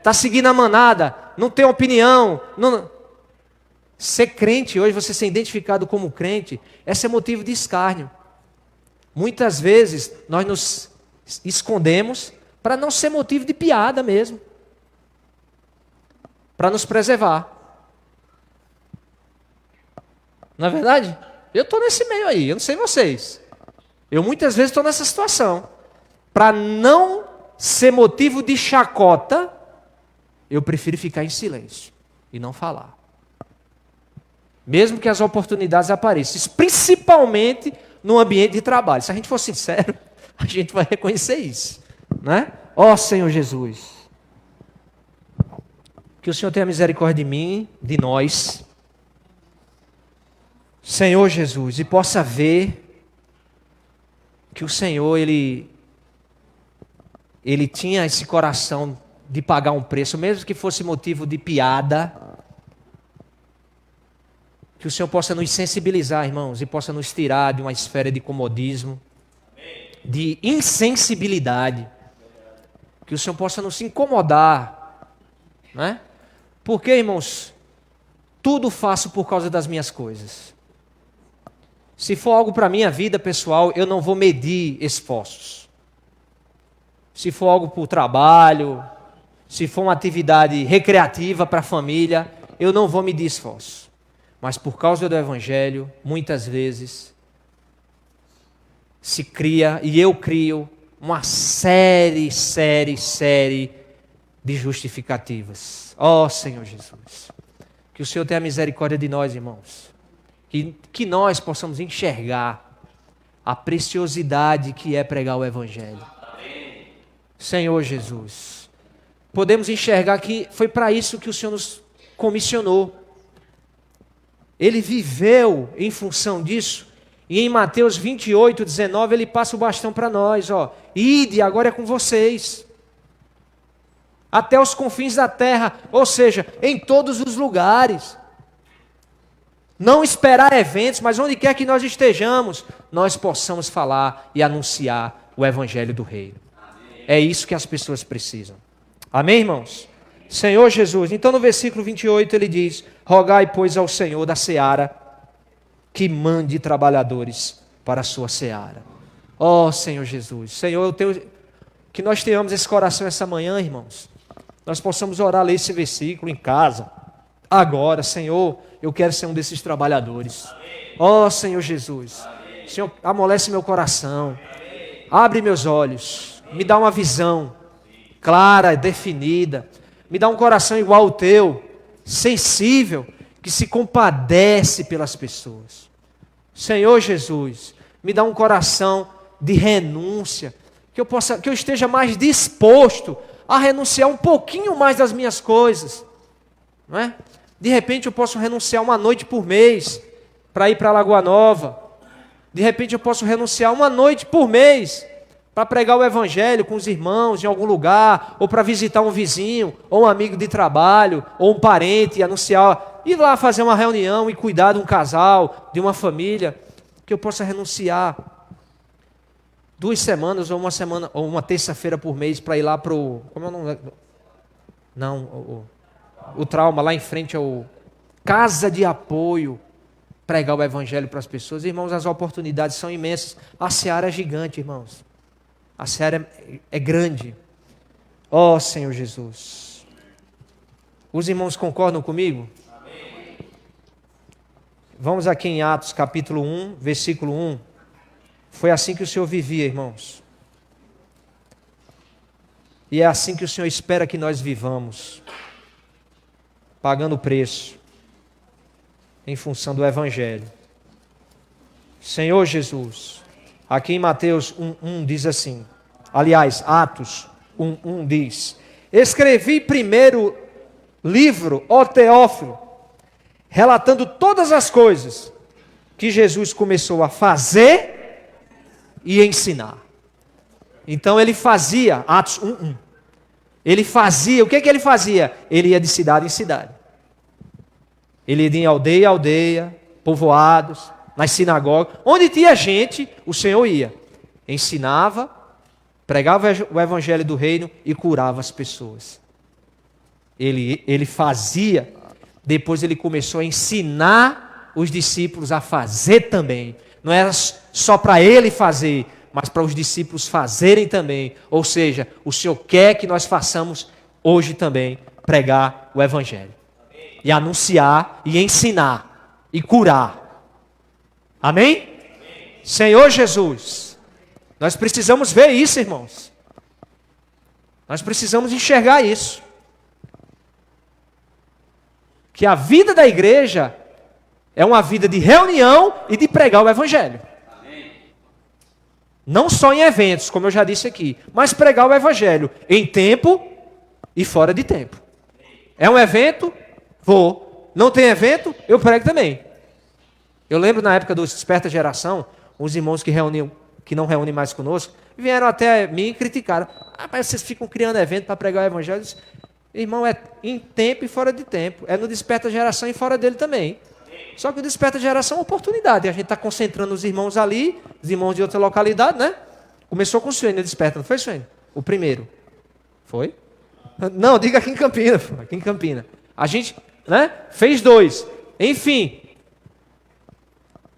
tá seguindo a manada, não tem opinião. Ser crente hoje, você ser identificado como crente, esse é motivo de escárnio. Muitas vezes nós nos escondemos para não ser motivo de piada mesmo, para nos preservar. Não é verdade? Eu estou nesse meio aí, eu não sei vocês. Eu muitas vezes estou nessa situação. Para não ser motivo de chacota, eu prefiro ficar em silêncio e não falar. Mesmo que as oportunidades apareçam, principalmente no ambiente de trabalho. Se a gente for sincero, a gente vai reconhecer isso. Né? Ó Senhor Jesus, que o Senhor tenha misericórdia de mim, de nós, Senhor Jesus, e possa ver que o Senhor, Ele tinha esse coração de pagar um preço, mesmo que fosse motivo de piada. Que o Senhor possa nos sensibilizar, irmãos, e possa nos tirar de uma esfera de comodismo, de insensibilidade. Que o Senhor possa nos incomodar, né? Porque, irmãos, tudo faço por causa das minhas coisas. Se for algo para a minha vida pessoal, eu não vou medir esforços. Se for algo para o trabalho, se for uma atividade recreativa para a família, eu não vou medir esforços. Mas por causa do Evangelho, muitas vezes, se cria, e eu crio, uma série de justificativas. Ó Senhor Jesus, que o Senhor tenha misericórdia de nós, irmãos. Que nós possamos enxergar a preciosidade que é pregar o Evangelho. Senhor Jesus, podemos enxergar que foi para isso que o Senhor nos comissionou. Ele viveu em função disso. E em Mateus 28, 19, ele passa o bastão para nós. Ide, agora é com vocês. Até os confins da terra. Ou seja, em todos os lugares. Não esperar eventos, mas onde quer que nós estejamos, nós possamos falar e anunciar o Evangelho do Reino. É isso que as pessoas precisam. Amém, irmãos? Senhor Jesus. Então no versículo 28 ele diz: rogai, pois, ao Senhor da seara que mande trabalhadores para a sua seara. Ó Senhor Jesus. Senhor, que nós tenhamos esse coração essa manhã, irmãos. Nós possamos orar, ler esse versículo em casa. Agora, Senhor, eu quero ser um desses trabalhadores. Ó Senhor Jesus. Senhor, amolece meu coração. Abre meus olhos. Me dá uma visão clara, definida. Me dá um coração igual ao teu, sensível, que se compadece pelas pessoas. Senhor Jesus, me dá um coração de renúncia, que eu esteja mais disposto a renunciar um pouquinho mais das minhas coisas. Não é? De repente eu posso renunciar uma noite por mês para ir para a Lagoa Nova. De repente eu posso renunciar uma noite por mês para pregar o Evangelho com os irmãos em algum lugar, ou para visitar um vizinho, ou um amigo de trabalho, ou um parente e anunciar, ir lá fazer uma reunião e cuidar de um casal, de uma família, que eu possa renunciar 2 semanas ou uma semana, ou uma terça-feira por mês para ir lá para o... Como é o nome? Não, o trauma, lá em frente ao Casa de Apoio, pregar o Evangelho para as pessoas. Irmãos, as oportunidades são imensas. A seara é gigante, irmãos. A seara é grande. Ó Senhor Jesus. Os irmãos concordam comigo? Amém. Vamos aqui em Atos capítulo 1, versículo 1. Foi assim que o Senhor vivia, irmãos. E é assim que o Senhor espera que nós vivamos. Pagando o preço. Em função do Evangelho. Senhor Jesus. Aqui em Mateus 1:1 diz assim. Aliás, Atos 1:1 diz: escrevi primeiro livro, ó Teófilo, relatando todas as coisas que Jesus começou a fazer e ensinar. Então ele fazia, Atos 1:1. Ele fazia, o que ele fazia? Ele ia de cidade em cidade. Ele ia de aldeia em aldeia, povoados, nas sinagogas. Onde tinha gente, o Senhor ia. ensinava, pregava o evangelho do reino e curava as pessoas. Ele fazia, depois ele começou a ensinar os discípulos a fazer também. Não era só para ele fazer, mas para os discípulos fazerem também. Ou seja, o Senhor quer que nós façamos hoje também, pregar o evangelho. E anunciar, e ensinar, e curar. Amém? Senhor Jesus, nós precisamos ver isso, irmãos. Nós precisamos enxergar isso. Que a vida da igreja é uma vida de reunião e de pregar o evangelho. Não só em eventos, como eu já disse aqui, mas pregar o evangelho em tempo e fora de tempo. É um evento? Vou. Não tem evento? Eu prego também. Eu lembro na época do Desperta Geração, os irmãos que não reúnem mais conosco, vieram até mim e criticaram. Mas vocês ficam criando evento para pregar o evangelho? Eu disse, irmão, é em tempo e fora de tempo. É no Desperta Geração e fora dele também. Só que o Desperta Geração é uma oportunidade. A gente está concentrando os irmãos ali, os irmãos de outra localidade, né? Começou com o Suene, Desperta, não foi, Suene? O primeiro. Foi? Não, diga aqui em Campina. Aqui em Campina. A gente, né? Fez 2. Enfim.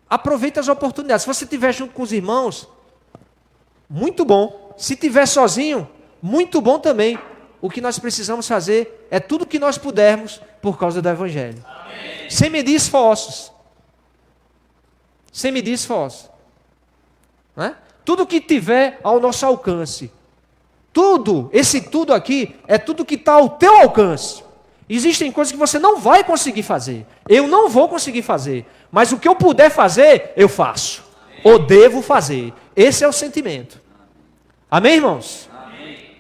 Aproveita as oportunidades. Se você estiver junto com os irmãos, muito bom. Se estiver sozinho, muito bom também. O que nós precisamos fazer é tudo o que nós pudermos por causa do evangelho. Amém. Sem medir esforços. Sem medir esforços. Né? Tudo que tiver ao nosso alcance. Tudo, esse tudo aqui, é tudo que está ao teu alcance. Existem coisas que você não vai conseguir fazer. Eu não vou conseguir fazer. Mas o que eu puder fazer, eu faço. Amém. Ou devo fazer. Esse é o sentimento. Amém, irmãos? Amém.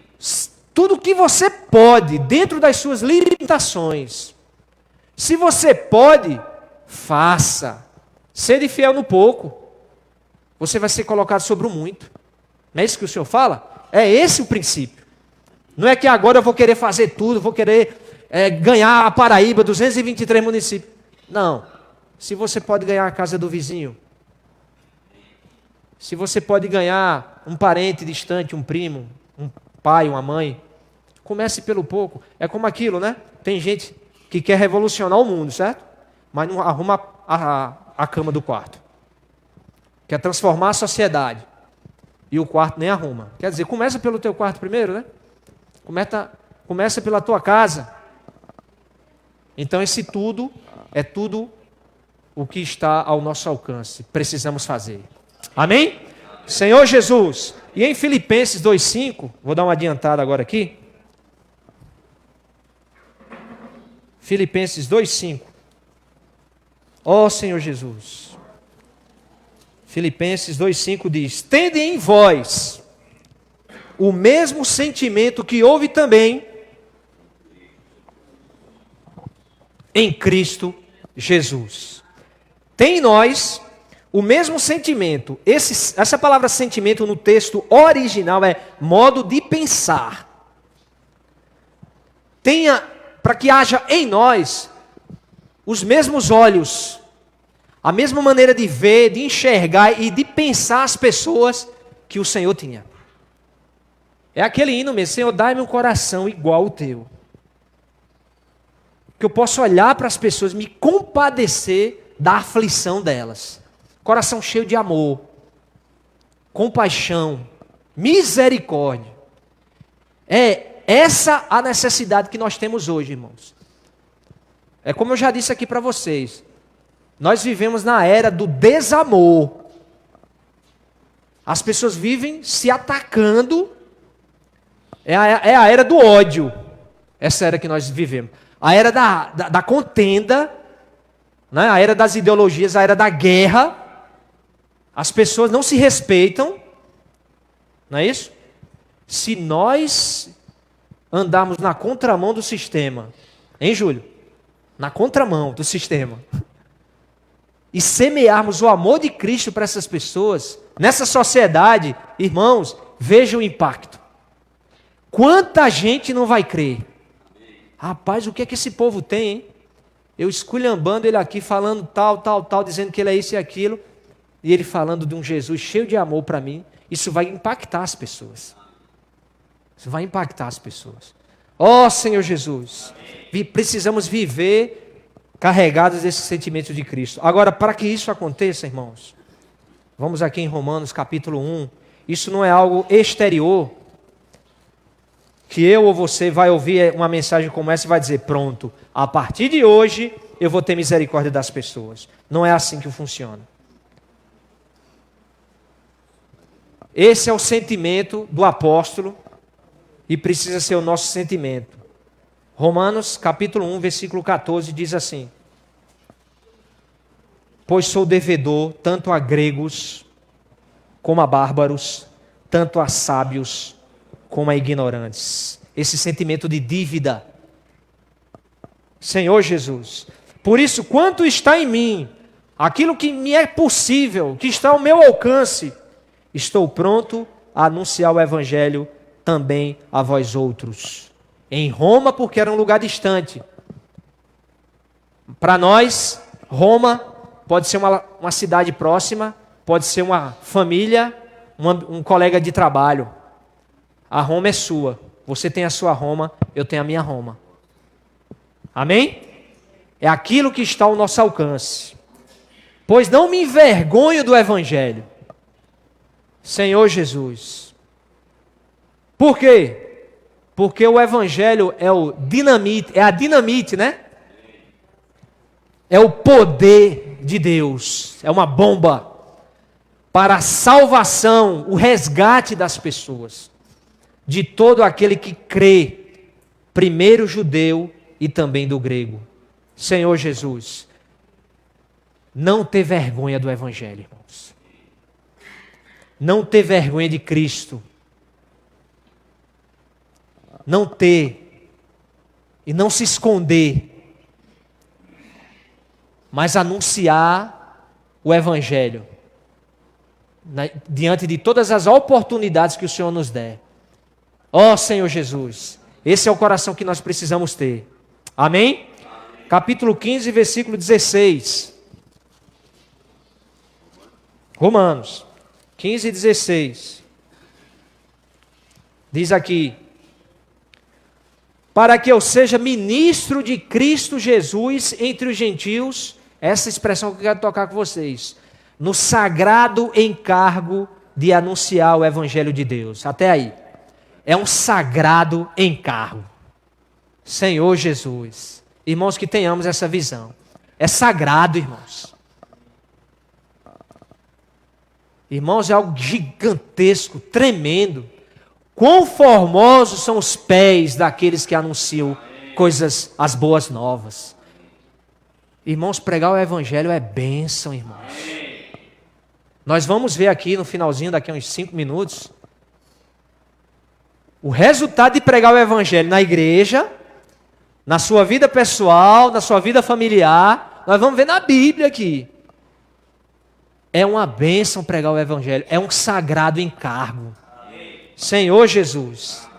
Tudo que você pode, dentro das suas limitações. Se você pode, faça. Sede fiel no pouco. Você vai ser colocado sobre o muito. Não é isso que o Senhor fala? É esse o princípio. Não é que agora eu vou querer fazer tudo, vou querer ganhar a Paraíba, 223 municípios. Não. Se você pode ganhar a casa do vizinho, se você pode ganhar um parente distante, um primo, um pai, uma mãe, comece pelo pouco. É como aquilo, né? Tem gente que quer revolucionar o mundo, certo? Mas não arruma a cama do quarto. Quer transformar a sociedade. E o quarto nem arruma. Quer dizer, começa pelo teu quarto primeiro, né? Começa pela tua casa. Então esse tudo é tudo o que está ao nosso alcance. Precisamos fazer. Amém? Senhor Jesus. E em Filipenses 2,5, vou dar uma adiantada agora aqui. Filipenses 2,5. Ó Senhor Jesus. Filipenses 2,5 diz: tende em vós o mesmo sentimento que houve também em Cristo Jesus. Tem em nós o mesmo sentimento. Essa palavra sentimento no texto original é modo de pensar. Tenha, para que haja em nós os mesmos olhos, a mesma maneira de ver, de enxergar e de pensar as pessoas que o Senhor tinha. É aquele hino mesmo: Senhor, dai-me um coração igual ao teu. Que eu possa olhar para as pessoas, me compadecer da aflição delas. Coração cheio de amor, compaixão, misericórdia. É essa a necessidade que nós temos hoje, irmãos. É como eu já disse aqui para vocês. Nós vivemos na era do desamor. As pessoas vivem se atacando. É a era do ódio. Essa era que nós vivemos. A era da contenda, né? A era das ideologias, a era da guerra. As pessoas não se respeitam. Não é isso? Se nós andarmos na contramão do sistema, hein, Júlio? Na contramão do sistema. E semearmos o amor de Cristo para essas pessoas, nessa sociedade, irmãos, veja o impacto. Quanta gente não vai crer? Rapaz, o que é que esse povo tem, hein? Eu esculhambando ele aqui, falando tal, dizendo que ele é isso e aquilo, e ele falando de um Jesus cheio de amor para mim, isso vai impactar as pessoas. Isso vai impactar as pessoas. Ó Senhor Jesus, precisamos viver carregados desse sentimento de Cristo. Agora, para que isso aconteça, irmãos, vamos aqui em Romanos capítulo 1. Isso não é algo exterior, que eu ou você vai ouvir uma mensagem como essa e vai dizer, pronto, a partir de hoje eu vou ter misericórdia das pessoas. Não é assim que funciona. Esse é o sentimento do apóstolo e precisa ser o nosso sentimento. Romanos capítulo 1, versículo 14 diz assim: pois sou devedor tanto a gregos como a bárbaros, tanto a sábios como a ignorantes. Esse sentimento de dívida. Senhor Jesus, por isso, quanto está em mim, aquilo que me é possível, que está ao meu alcance, estou pronto a anunciar o evangelho também a vós outros. Em Roma, porque era um lugar distante. Para nós, Roma pode ser uma cidade próxima, pode ser uma família, um colega de trabalho. A Roma é sua. Você tem a sua Roma, eu tenho a minha Roma. Amém? É aquilo que está ao nosso alcance. Pois não me envergonho do evangelho. Senhor Jesus. Por quê? Porque o evangelho é o dinamite, é a dinamite, né? É o poder de Deus, é uma bomba para a salvação, o resgate das pessoas, de todo aquele que crê, primeiro judeu e também do grego. Senhor Jesus, não ter vergonha do evangelho, irmãos. Não ter vergonha de Cristo. Não ter e não se esconder, mas anunciar o evangelho diante de todas as oportunidades que o Senhor nos der. Ó Senhor Jesus, esse é o coração que nós precisamos ter. Amém? Capítulo 15, versículo 16. Romanos 15, 16. Diz aqui: para que eu seja ministro de Cristo Jesus entre os gentios, essa expressão que eu quero tocar com vocês, no sagrado encargo de anunciar o evangelho de Deus. Até aí. É um sagrado encargo. Senhor Jesus. Irmãos, que tenhamos essa visão. É sagrado, irmãos. Irmãos, é algo gigantesco, tremendo. Quão formosos são os pés daqueles que anunciam coisas, as boas novas. Irmãos, pregar o evangelho é bênção, irmãos. Nós vamos ver aqui no finalzinho, daqui a uns 5 minutos, o resultado de pregar o evangelho na igreja, na sua vida pessoal, na sua vida familiar. Nós vamos ver na Bíblia aqui. É uma bênção pregar o evangelho, é um sagrado encargo. Senhor Jesus,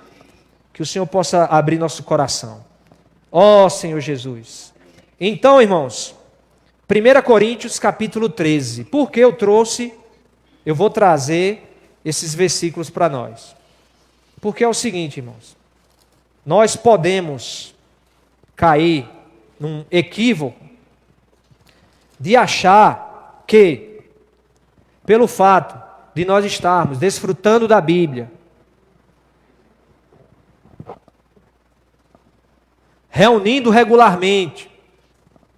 que o Senhor possa abrir nosso coração. Ó Senhor Jesus. Então, irmãos, 1 Coríntios capítulo 13. Por que eu vou trazer esses versículos para nós? Porque é o seguinte, irmãos. Nós podemos cair num equívoco de achar que, pelo fato de nós estarmos desfrutando da Bíblia, reunindo regularmente,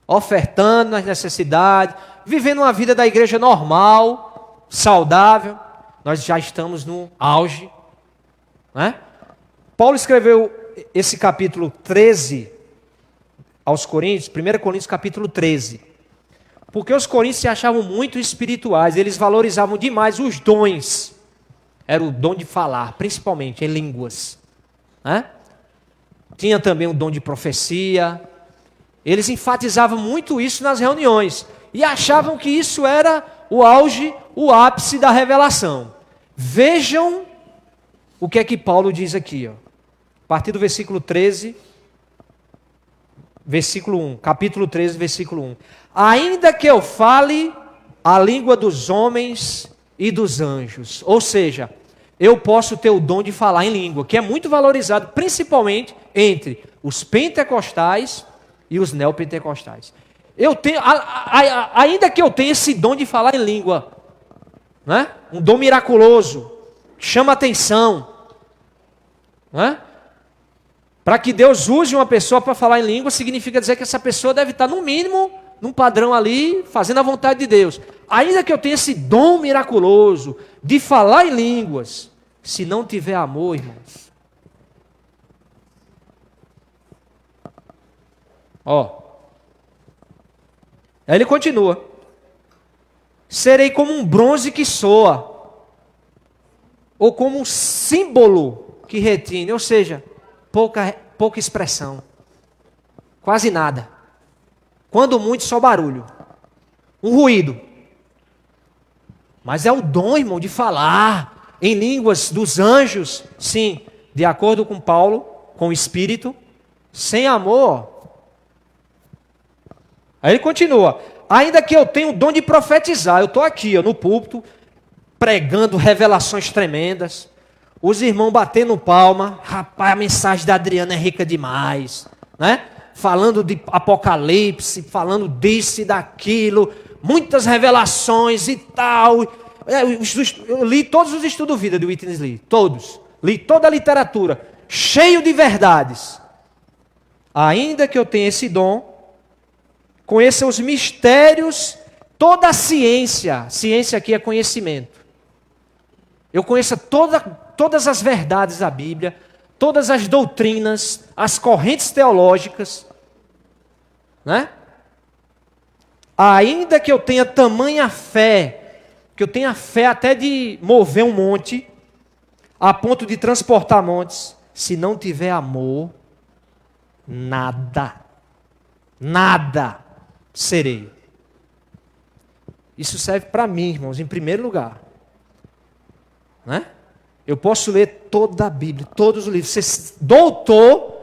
ofertando nas necessidades, vivendo uma vida da igreja normal, saudável, nós já estamos no auge, né? Paulo escreveu esse capítulo 13 aos Coríntios, 1 Coríntios capítulo 13, porque os coríntios se achavam muito espirituais, eles valorizavam demais os dons, era o dom de falar, principalmente em línguas, né? Tinha também o dom de profecia. Eles enfatizavam muito isso nas reuniões e achavam que isso era o auge, o ápice da revelação. Vejam o que é que Paulo diz aqui, ó. A partir do versículo 13, versículo 1, capítulo 13, versículo 1. Ainda que eu fale a língua dos homens e dos anjos. Ou seja, eu posso ter o dom de falar em língua, que é muito valorizado, principalmente entre os pentecostais e os neopentecostais. Eu tenho, ainda que eu tenha esse dom de falar em língua, né? Um dom miraculoso, que chama atenção, né? Para que Deus use uma pessoa para falar em língua, significa dizer que essa pessoa deve estar, no mínimo, num padrão ali, fazendo a vontade de Deus. Ainda que eu tenha esse dom miraculoso de falar em línguas, se não tiver amor, irmãos. Ó. Aí ele continua. Serei como um bronze que soa, ou como um símbolo que retine, ou seja, pouca expressão, quase nada. Quando muito, só barulho, um ruído. Mas é o dom, irmão, de falar em línguas dos anjos, sim, de acordo com Paulo, com o Espírito, sem amor. Aí ele continua, ainda que eu tenha o dom de profetizar, eu estou aqui no púlpito, pregando revelações tremendas, os irmãos batendo palma, rapaz, a mensagem da Adriana é rica demais, né? Falando de Apocalipse, falando disso e daquilo, muitas revelações e tal. Eu li todos os estudos de vida de Witness Lee, todos. Li toda a literatura, cheio de verdades. Ainda que eu tenha esse dom, conheça os mistérios, toda a ciência. Ciência aqui é conhecimento. Eu conheço todas as verdades da Bíblia, todas as doutrinas, as correntes teológicas, né? Ainda que eu tenha tamanha fé, que eu tenha fé até de mover um monte, a ponto de transportar montes, se não tiver amor, nada serei. Isso serve para mim, irmãos, em primeiro lugar, né? Eu posso ler toda a Bíblia, todos os livros, ser doutor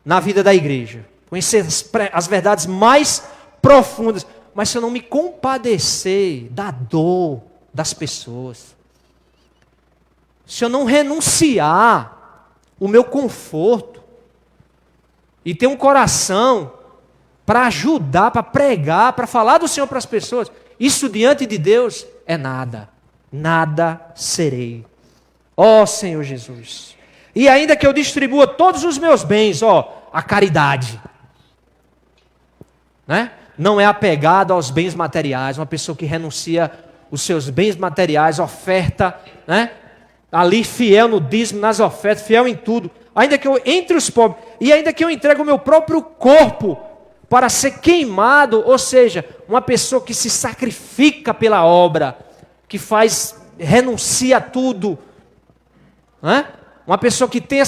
na vida da igreja, conhecer as verdades mais profundas, mas se eu não me compadecer da dor das pessoas, se eu não renunciar o meu conforto e ter um coração para ajudar, para pregar, para falar do Senhor para as pessoas, isso diante de Deus é nada. Nada serei. Ó Senhor Jesus. E ainda que eu distribua todos os meus bens, a caridade, né? Não é apegado aos bens materiais. Uma pessoa que renuncia os seus bens materiais, oferta, né? Ali fiel no dízimo, nas ofertas, fiel em tudo. Ainda que eu entre os pobres, e ainda que eu entregue o meu próprio corpo para ser queimado, ou seja, uma pessoa que se sacrifica pela obra, que renuncia a tudo, né? Uma pessoa que tem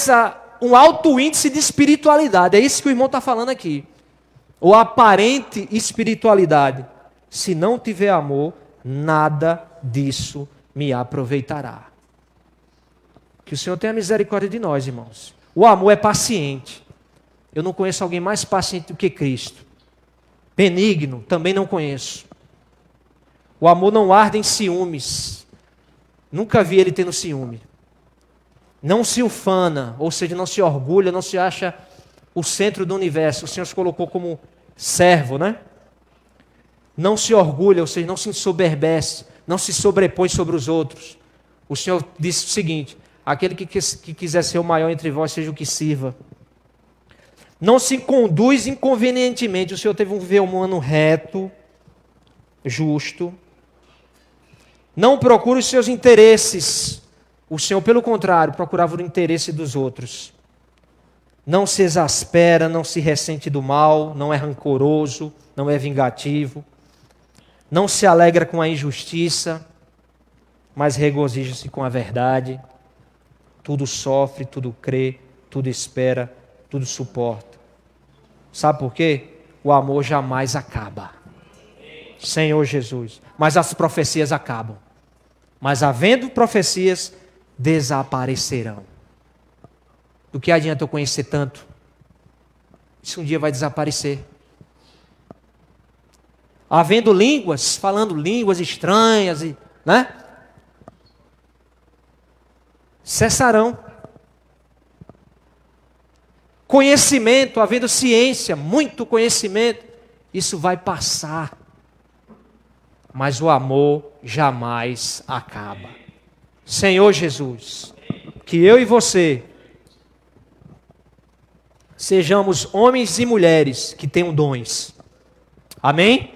um alto índice de espiritualidade, é isso que o irmão está falando aqui, ou aparente espiritualidade, se não tiver amor, nada disso me aproveitará. Que o Senhor tenha misericórdia de nós, irmãos. O amor é paciente. Eu não conheço alguém mais paciente do que Cristo. Benigno, também não conheço. O amor não arde em ciúmes. Nunca vi ele tendo ciúme. Não se ufana, ou seja, não se orgulha, não se acha o centro do universo. O Senhor se colocou como servo, né? Não se orgulha, ou seja, não se ensoberbece, não se sobrepõe sobre os outros. O Senhor disse o seguinte: aquele que quiser ser o maior entre vós, seja o que sirva. Não se conduz inconvenientemente. O Senhor teve um viver humano reto, justo. Não procura os seus interesses. O Senhor, pelo contrário, procurava o interesse dos outros. Não se exaspera, não se ressente do mal, não é rancoroso, não é vingativo. Não se alegra com a injustiça, mas regozija-se com a verdade. Tudo sofre, tudo crê, tudo espera, tudo suporta. Sabe por quê? O amor jamais acaba. Senhor Jesus. Mas as profecias acabam. Mas havendo profecias, desaparecerão. Do que adianta eu conhecer tanto? Isso um dia vai desaparecer. Havendo línguas, falando línguas estranhas, né? Cessarão. Conhecimento, havendo ciência, muito conhecimento, isso vai passar. Mas o amor jamais acaba. Senhor Jesus, que eu e você sejamos homens e mulheres que tenham dons. Amém?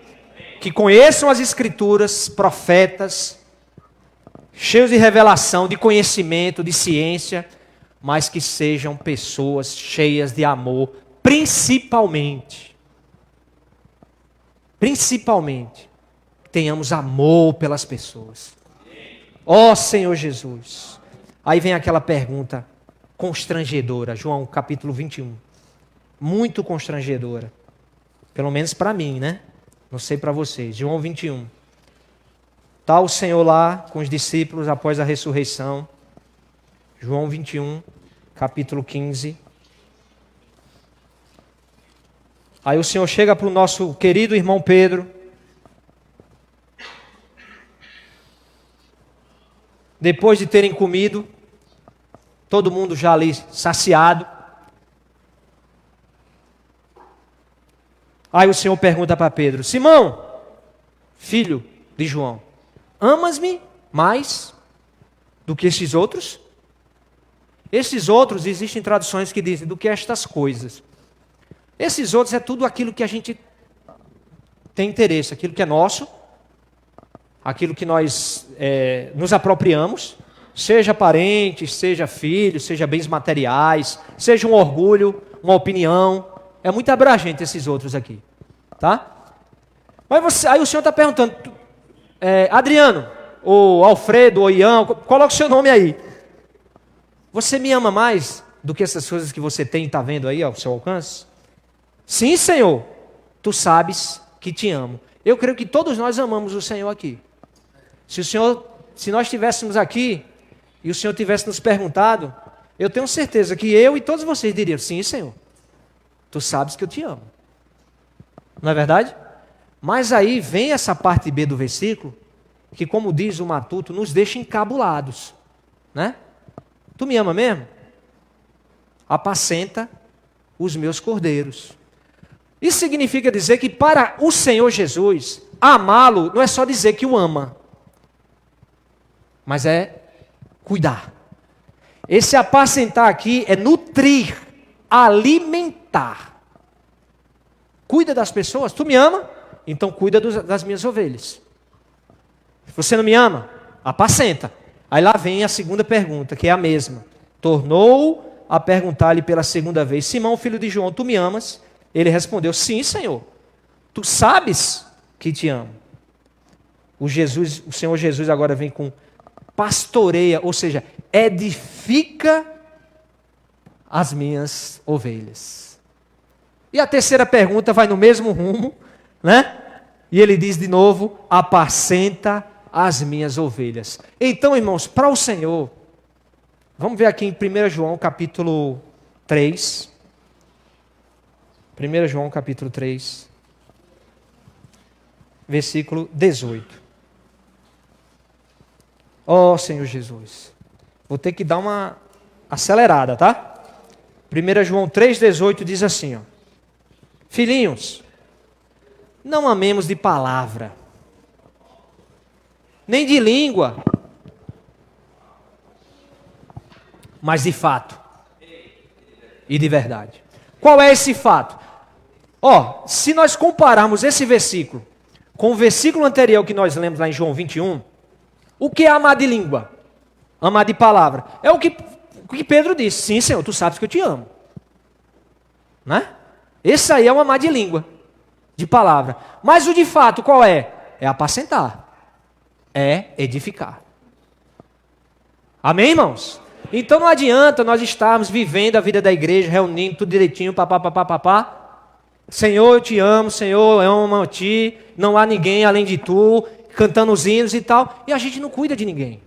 Que conheçam as Escrituras, profetas, cheios de revelação, de conhecimento, de ciência, mas que sejam pessoas cheias de amor, principalmente, tenhamos amor pelas pessoas. Ó Senhor Jesus. Aí vem aquela pergunta constrangedora, João capítulo 21. Muito constrangedora. Pelo menos para mim, né? Não sei para vocês. João 21. Está o Senhor lá com os discípulos após a ressurreição. João 21, capítulo 15. Aí o Senhor chega para o nosso querido irmão Pedro. Depois de terem comido, todo mundo já ali saciado. Aí o Senhor pergunta para Pedro: Simão, filho de João, amas-me mais do que esses outros? Esses outros, existem traduções que dizem do que estas coisas. Esses outros é tudo aquilo que a gente tem interesse, aquilo que é nosso, aquilo que nós nos apropriamos, seja parentes, seja filhos, seja bens materiais, seja um orgulho, uma opinião. É muito abrangente esses outros aqui, tá? Mas aí o Senhor está perguntando, Adriano, ou Alfredo, ou Ian, coloca o seu nome aí. Você me ama mais do que essas coisas que você tem e está vendo aí ao seu alcance? Sim, Senhor, tu sabes que te amo. Eu creio que todos nós amamos o Senhor aqui. Se nós estivéssemos aqui e o Senhor tivesse nos perguntado, eu tenho certeza que eu e todos vocês diriam: sim, Senhor, tu sabes que eu te amo. Não é verdade? Mas aí vem essa parte B do versículo, que, como diz o Matuto, nos deixa encabulados, né? Tu me ama mesmo? Apacenta os meus cordeiros. Isso significa dizer que para o Senhor Jesus, amá-lo não é só dizer que o ama, mas é cuidar. Esse apacentar aqui é nutrir, alimentar. Cuida das pessoas. Tu me ama? Então cuida das minhas ovelhas. Se você não me ama, apacenta. Aí lá vem a segunda pergunta, que é a mesma. Tornou a perguntar-lhe pela segunda vez: Simão, filho de João, tu me amas? Ele respondeu: sim, Senhor. Tu sabes que te amo. O Senhor Jesus agora vem com pastoreia, ou seja, edifica as minhas ovelhas. E a terceira pergunta vai no mesmo rumo, né? E ele diz de novo: apacenta as minhas ovelhas. Então, irmãos, para o Senhor, vamos ver aqui em 1 João capítulo 3. 1 João capítulo 3, versículo 18. Ó Senhor Jesus, vou ter que dar uma acelerada, tá? 1 João 3,18 diz assim, ó: filhinhos, não amemos de palavra, nem de língua, mas de fato e de verdade. Qual é esse fato? Ó, se nós compararmos esse versículo com o versículo anterior que nós lemos lá em João 21, o que é amar de língua? Amar de palavra. É o que Pedro disse: sim, Senhor, tu sabes que eu te amo. Né? Esse aí é o amar de língua, de palavra. Mas o de fato qual é? É apacentar. É edificar. Amém, irmãos? Então não adianta nós estarmos vivendo a vida da igreja, reunindo tudo direitinho, papá. Senhor, eu te amo, Senhor, eu amo a ti, não há ninguém além de tu, cantando os hinos e tal, e a gente não cuida de ninguém.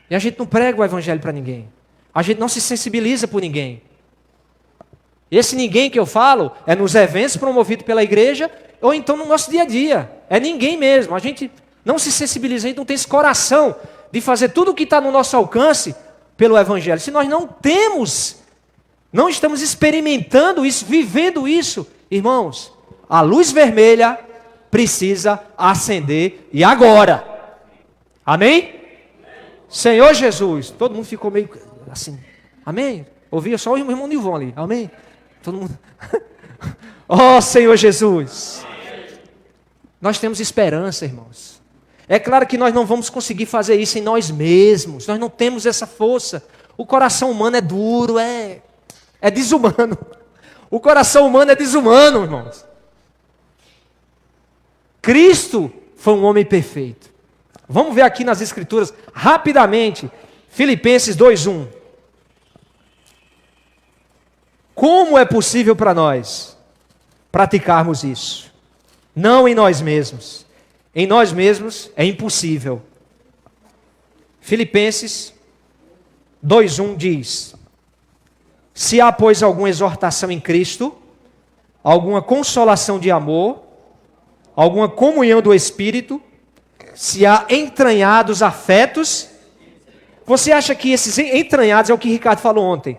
E a gente não prega o evangelho para ninguém. A gente não se sensibiliza por ninguém. Esse ninguém que eu falo é nos eventos promovidos pela igreja, ou então no nosso dia a dia. É ninguém mesmo. A gente Não se sensibiliza, a gente não tem esse coração de fazer tudo o que está no nosso alcance pelo Evangelho. Se nós não estamos experimentando isso, vivendo isso, irmãos, a luz vermelha precisa acender e agora. Amém? Senhor Jesus. Todo mundo ficou meio assim. Amém? Ouvia só o irmão Nilvão ali. Amém? Todo mundo. Oh, Senhor Jesus. Nós temos esperança, irmãos. É claro que nós não vamos conseguir fazer isso em nós mesmos. Nós não temos essa força. O coração humano é duro, é desumano. O coração humano é desumano, irmãos. Cristo foi um homem perfeito. Vamos ver aqui nas Escrituras, rapidamente, Filipenses 2:1. Como é possível para nós praticarmos isso? Não em nós mesmos. Em nós mesmos é impossível. Filipenses 2:1 diz: se há, pois, alguma exortação em Cristo, alguma consolação de amor, alguma comunhão do Espírito, se há entranhados afetos. Você acha que esses entranhados é o que Ricardo falou ontem?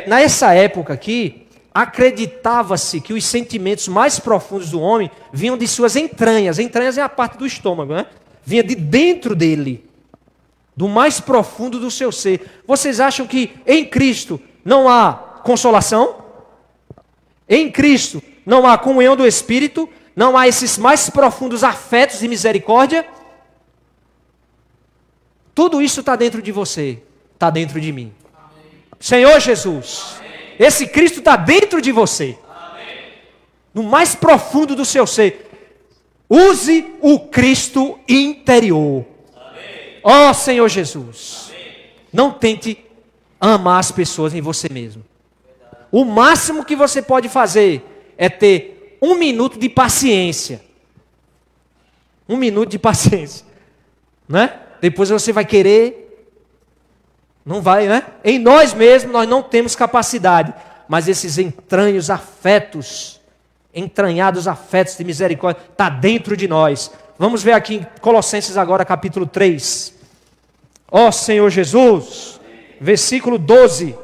Nessa época aqui, acreditava-se que os sentimentos mais profundos do homem vinham de suas entranhas. Entranhas é a parte do estômago, né? Vinha de dentro dele, do mais profundo do seu ser. Vocês acham que em Cristo não há consolação? Em Cristo não há comunhão do Espírito? Não há esses mais profundos afetos de misericórdia? Tudo isso está dentro de você, está dentro de mim. Amém. Senhor Jesus, amém. Esse Cristo está dentro de você. Amém. No mais profundo do seu ser. Use o Cristo interior. Ó oh, Senhor Jesus. Amém. Não tente amar as pessoas em você mesmo. O máximo que você pode fazer é ter 1 minuto de paciência. 1 minuto de paciência. Né? Depois você vai querer. Não vai, né? Em nós mesmos nós não temos capacidade. Mas esses entranhados afetos de misericórdia, está dentro de nós. Vamos ver aqui em Colossenses agora, capítulo 3. Ó Senhor Jesus, versículo 12.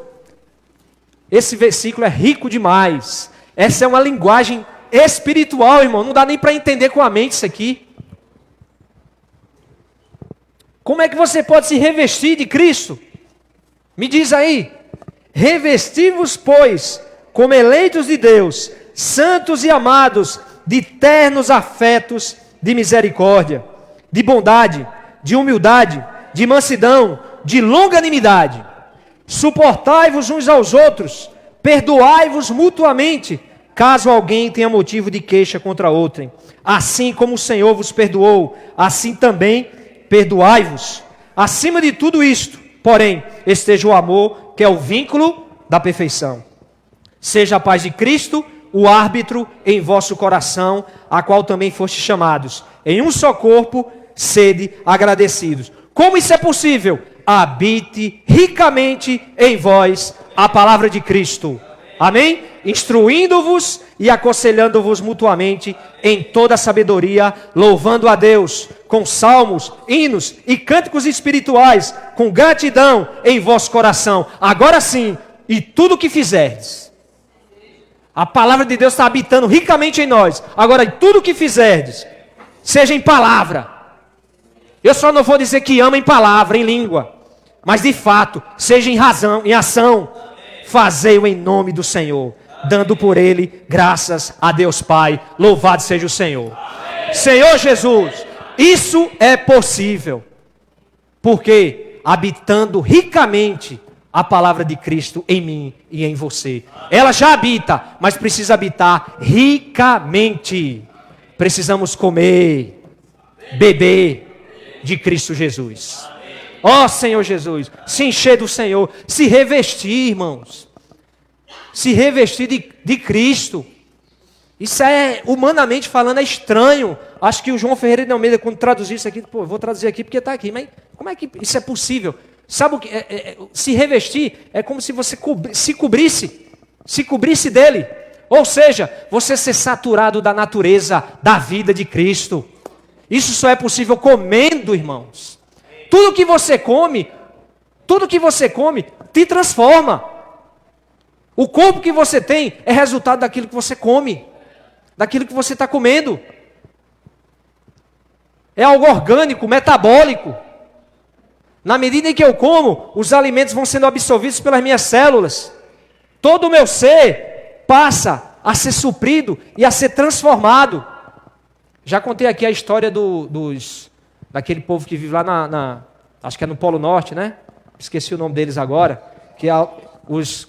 Esse versículo é rico demais. Essa é uma linguagem espiritual, irmão. Não dá nem para entender com a mente isso aqui. Como é que você pode se revestir de Cristo? Me diz aí. Revesti-vos, pois, como eleitos de Deus, santos e amados, de ternos afetos de misericórdia, de bondade, de humildade, de mansidão, de longanimidade. Suportai-vos uns aos outros, perdoai-vos mutuamente, caso alguém tenha motivo de queixa contra outrem. Assim como o Senhor vos perdoou, assim também perdoai-vos. Acima de tudo isto, porém, esteja o amor, que é o vínculo da perfeição. Seja a paz de Cristo o árbitro em vosso coração, a qual também fostes chamados. Em um só corpo, sede agradecidos. Como isso é possível? Habite ricamente em vós a palavra de Cristo. Amém? Instruindo-vos e aconselhando-vos mutuamente em toda sabedoria, louvando a Deus com salmos, hinos e cânticos espirituais, com gratidão em vosso coração. Agora sim, e tudo o que fizerdes. A palavra de Deus está habitando ricamente em nós. Agora, em tudo o que fizerdes, seja em palavra. Eu só não vou dizer que ama em palavra, em língua. Mas de fato, seja em razão, em ação. Fazei-o em nome do Senhor, dando por ele graças a Deus Pai. Louvado seja o Senhor. Amém. Senhor Jesus, isso é possível. Porque habitando ricamente a palavra de Cristo em mim e em você. Ela já habita, mas precisa habitar ricamente. Precisamos comer, beber de Cristo Jesus. Ó Senhor Jesus, se encher do Senhor, se revestir, irmãos. Se revestir de Cristo. Isso é, humanamente falando, é estranho. Acho que o João Ferreira de Almeida, quando traduziu isso aqui, pô, vou traduzir aqui porque está aqui. Mas como é que isso é possível? Sabe o que? Se revestir é como se você se cobrisse dele. Ou seja, você ser saturado da natureza, da vida de Cristo. Isso só é possível comendo, irmãos. Tudo que você come te transforma. O corpo que você tem é resultado daquilo que você come, daquilo que você está comendo. É algo orgânico, metabólico. Na medida em que eu como, os alimentos vão sendo absorvidos pelas minhas células. Todo o meu ser passa a ser suprido e a ser transformado. Já contei aqui a história daquele povo que vive lá acho que é no Polo Norte, né? Esqueci o nome deles agora. Que é os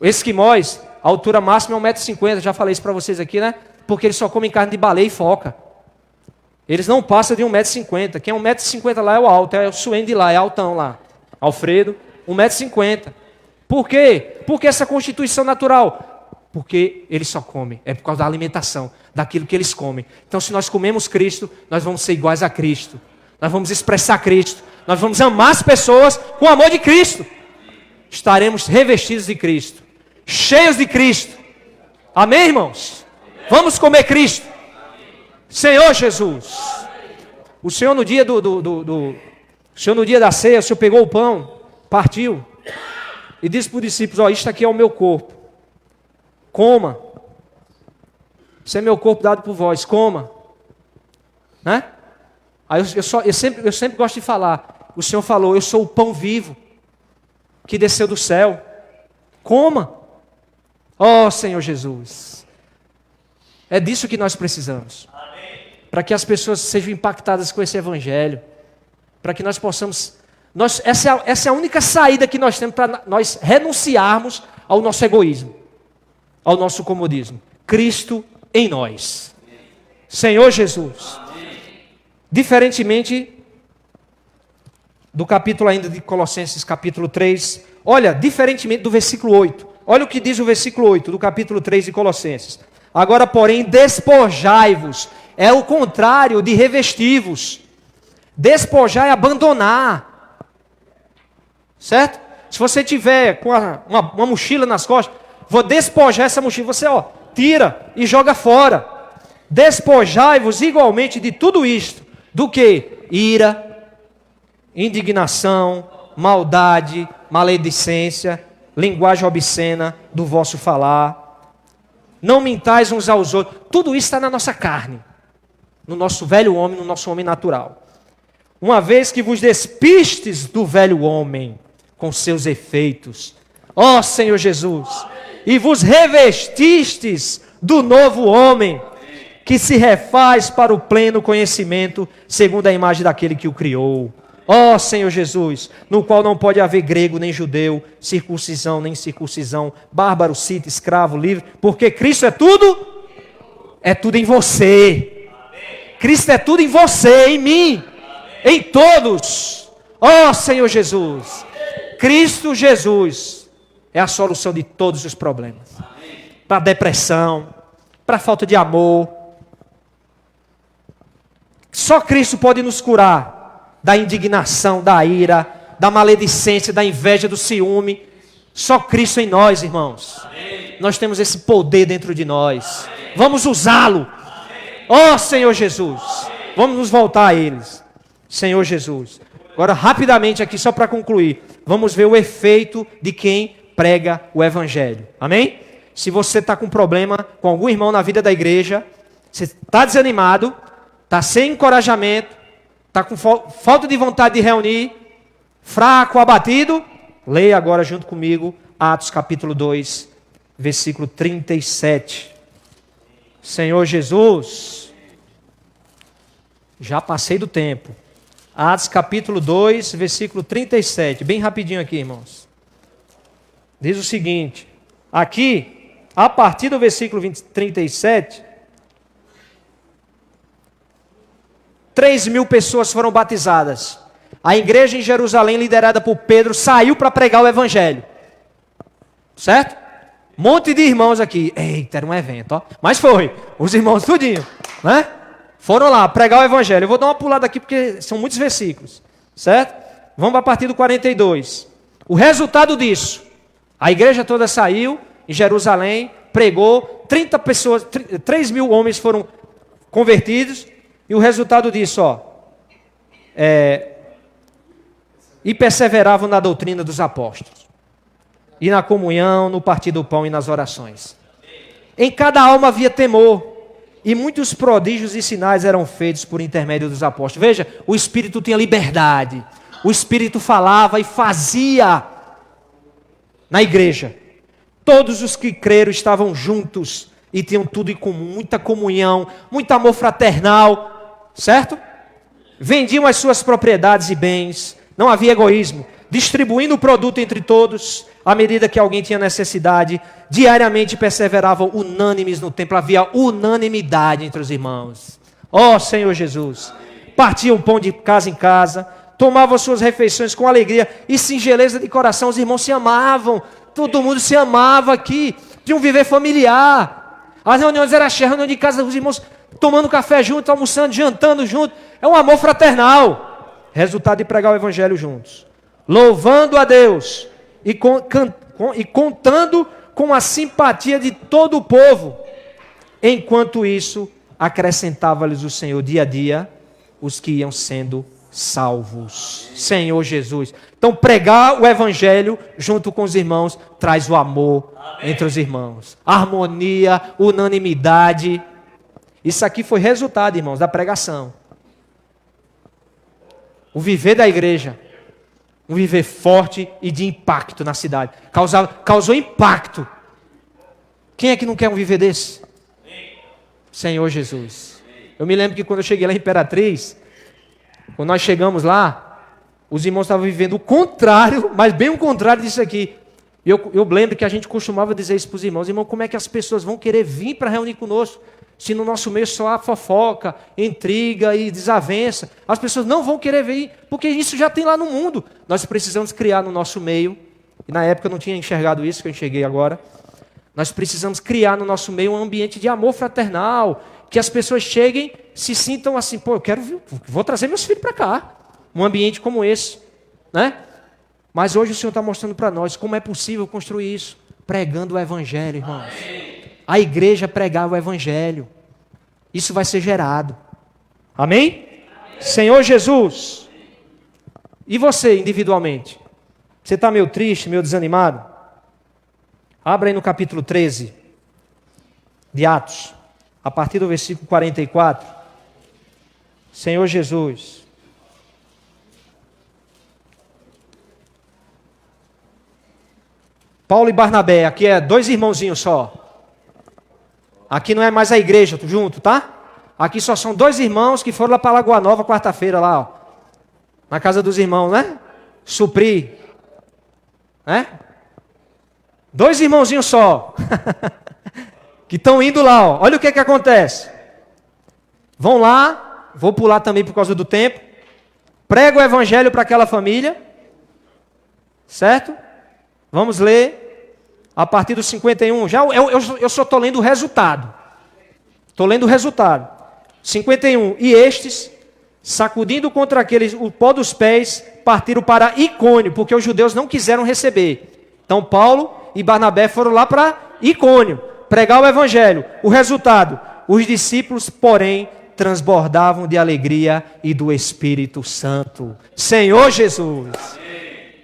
esquimós, a altura máxima é 1,50 m. Já falei isso para vocês aqui, né? Porque eles só comem carne de baleia e foca. Eles não passam de 1,50 m. Quem é 1,50 m lá é o alto, é o Suene de lá, é altão lá. Alfredo, 1,50 m. Por quê? Porque essa constituição natural. Porque eles só comem. É por causa da alimentação, daquilo que eles comem. Então, se nós comemos Cristo, nós vamos ser iguais a Cristo. Nós vamos expressar Cristo. Nós vamos amar as pessoas com o amor de Cristo. Estaremos revestidos de Cristo. Cheios de Cristo. Amém, irmãos? Vamos comer Cristo. Senhor Jesus. O Senhor no dia o Senhor no dia da ceia, o Senhor pegou o pão, partiu e disse para os discípulos: ó, isto aqui é o meu corpo. Coma. Isso é meu corpo dado por vós. Coma. Né? Aí eu sempre gosto de falar. O Senhor falou: eu sou o pão vivo que desceu do céu. Coma. Ó Senhor Jesus. É disso que nós precisamos. Para que as pessoas sejam impactadas com esse evangelho. Para que nós possamos... Essa é a única saída que nós temos para nós renunciarmos ao nosso egoísmo. Ao nosso comodismo. Cristo em nós. Senhor Jesus. Diferentemente do capítulo ainda de Colossenses, capítulo 3. Olha, diferentemente do versículo 8. Olha o que diz o versículo 8 do capítulo 3 de Colossenses. Agora, porém, despojai-vos. É o contrário de revestivos. Despojar é abandonar. Certo? Se você tiver com uma mochila nas costas, vou despojar essa mochila. Você, tira e joga fora. Despojai-vos igualmente de tudo isto. Do que? Ira, indignação, maldade, maledicência, linguagem obscena do vosso falar. Não mintais uns aos outros. Tudo isso está na nossa carne. No nosso velho homem, no nosso homem natural. Uma vez que vos despistes do velho homem com seus efeitos, ó Senhor Jesus, e vos revestistes do novo homem, que se refaz para o pleno conhecimento, segundo a imagem daquele que o criou. Ó Senhor Jesus, no qual não pode haver grego nem judeu, circuncisão nem incircuncisão, bárbaro, cita, escravo, livre, porque Cristo é tudo em você. Cristo é tudo em você, em mim, em todos. Ó Senhor Jesus, Cristo Jesus é a solução de todos os problemas. Para a depressão, para a falta de amor. Só Cristo pode nos curar da indignação, da ira, da maledicência, da inveja, do ciúme. Só Cristo em nós, irmãos. Nós temos esse poder dentro de nós. Vamos usá-lo. Ó Senhor Jesus. Vamos nos voltar a eles. Senhor Jesus. Agora, rapidamente aqui, só para concluir. Vamos ver o efeito de quem prega o evangelho. Amém? Se você está com problema com algum irmão na vida da igreja, você está desanimado, está sem encorajamento, está com falta de vontade de reunir, fraco, abatido, leia agora junto comigo Atos capítulo 2, versículo 37. Senhor Jesus, já passei do tempo. Atos capítulo 2, versículo 37. Bem rapidinho aqui, irmãos. Diz o seguinte. Aqui, a partir do versículo 37, 3.000 pessoas foram batizadas. A igreja em Jerusalém, liderada por Pedro, saiu para pregar o evangelho. Certo? Monte de irmãos aqui. Eita, era um evento, ó. Mas foi. Os irmãos tudinho, né? Foram lá pregar o evangelho. Eu vou dar uma pulada aqui porque são muitos versículos. Certo? Vamos a partir do 42. O resultado disso. A igreja toda saiu em Jerusalém, pregou. 30 pessoas, 3.000 homens foram convertidos. E o resultado disso, e perseveravam na doutrina dos apóstolos, e na comunhão, no partir do pão e nas orações. Em cada alma havia temor, e muitos prodígios e sinais eram feitos por intermédio dos apóstolos. Veja, o Espírito tinha liberdade, o Espírito falava e fazia na igreja. Todos os que creram estavam juntos e tinham tudo em comum, muita comunhão, muito amor fraternal, certo? Vendiam as suas propriedades e bens, não havia egoísmo, distribuindo o produto entre todos, à medida que alguém tinha necessidade. Diariamente perseveravam unânimes no templo, havia unanimidade entre os irmãos. Ó Senhor Jesus, partiam o pão de casa em casa, tomavam suas refeições com alegria e singeleza de coração. Os irmãos se amavam, todo mundo se amava aqui, tinha um viver familiar. As reuniões eram cheias, reunião de casa, os irmãos tomando café juntos, almoçando, jantando juntos. É um amor fraternal. Resultado de pregar o evangelho juntos. Louvando a Deus e contando com a simpatia de todo o povo. Enquanto isso, acrescentava-lhes o Senhor dia a dia os que iam sendo salvos. Senhor Jesus. Então, pregar o evangelho junto com os irmãos traz o amor entre os irmãos. Harmonia, unanimidade. Isso aqui foi resultado, irmãos, da pregação. O viver da igreja, um viver forte e de impacto na cidade. Causou impacto. Quem é que não quer um viver desse? Senhor Jesus. Eu me lembro que quando eu cheguei lá em Imperatriz, quando nós chegamos lá, os irmãos estavam vivendo o contrário, mas bem o contrário disso aqui. E eu lembro que a gente costumava dizer isso para os irmãos: irmão, como é que as pessoas vão querer vir para reunir conosco, se no nosso meio só há fofoca, intriga e desavença? As pessoas não vão querer vir, porque isso já tem lá no mundo. Nós precisamos criar no nosso meio, e na época eu não tinha enxergado isso, que eu enxerguei agora. Nós precisamos criar no nosso meio um ambiente de amor fraternal, que as pessoas cheguem, se sintam assim: pô, eu quero vir, vou trazer meus filhos para cá. Um ambiente como esse, né? Mas hoje o Senhor está mostrando para nós como é possível construir isso, pregando o evangelho, irmãos. A igreja pregar o evangelho. Isso vai ser gerado. Amém? Senhor Jesus. E você, individualmente? Você está meio triste, meio desanimado? Abra aí no capítulo 13 de Atos, a partir do versículo 44. Senhor Jesus. Paulo e Barnabé, aqui é dois irmãozinhos só. Aqui não é mais a igreja junto, tá? Aqui só são dois irmãos que foram lá para Lagoa Nova quarta-feira lá, ó. Na casa dos irmãos, né? Suprir. Né? Dois irmãozinhos só. Que estão indo lá, ó. Olha o que acontece. Vão lá, vou pular também por causa do tempo. Prega o evangelho para aquela família. Certo? Vamos ler a partir do 51. Já eu só estou lendo o resultado. Estou lendo o resultado. 51. E estes, sacudindo contra aqueles o pó dos pés, partiram para Icônio, porque os judeus não quiseram receber. Então Paulo e Barnabé foram lá para Icônio, pregar o evangelho. O resultado: os discípulos, porém, transbordavam de alegria e do Espírito Santo. Senhor Jesus.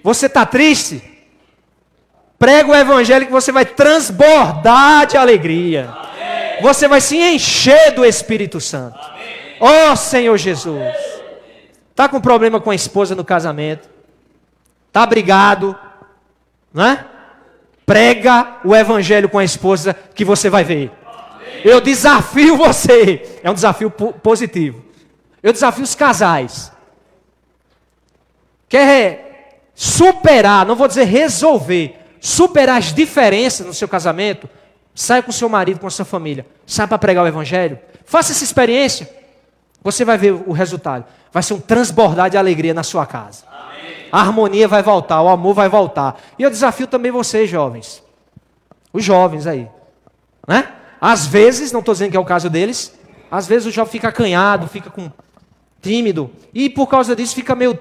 Você está triste? Prega o evangelho que você vai transbordar de alegria. Amém. Você vai se encher do Espírito Santo. Ó oh, Senhor Jesus. Está com problema com a esposa no casamento? Está brigado? Né? Prega o evangelho com a esposa que você vai ver. Amém. Eu desafio você. É um desafio positivo. Eu desafio os casais. Quer superar, não vou dizer resolver, superar as diferenças no seu casamento? Saia com o seu marido, com a sua família. Saia para pregar o evangelho. Faça essa experiência. Você vai ver o resultado. Vai ser um transbordar de alegria na sua casa. Amém. A harmonia vai voltar, o amor vai voltar. E eu desafio também vocês, jovens. Os jovens aí. Né? Às vezes, não estou dizendo que é o caso deles, às vezes o jovem fica acanhado, fica tímido. E por causa disso fica meio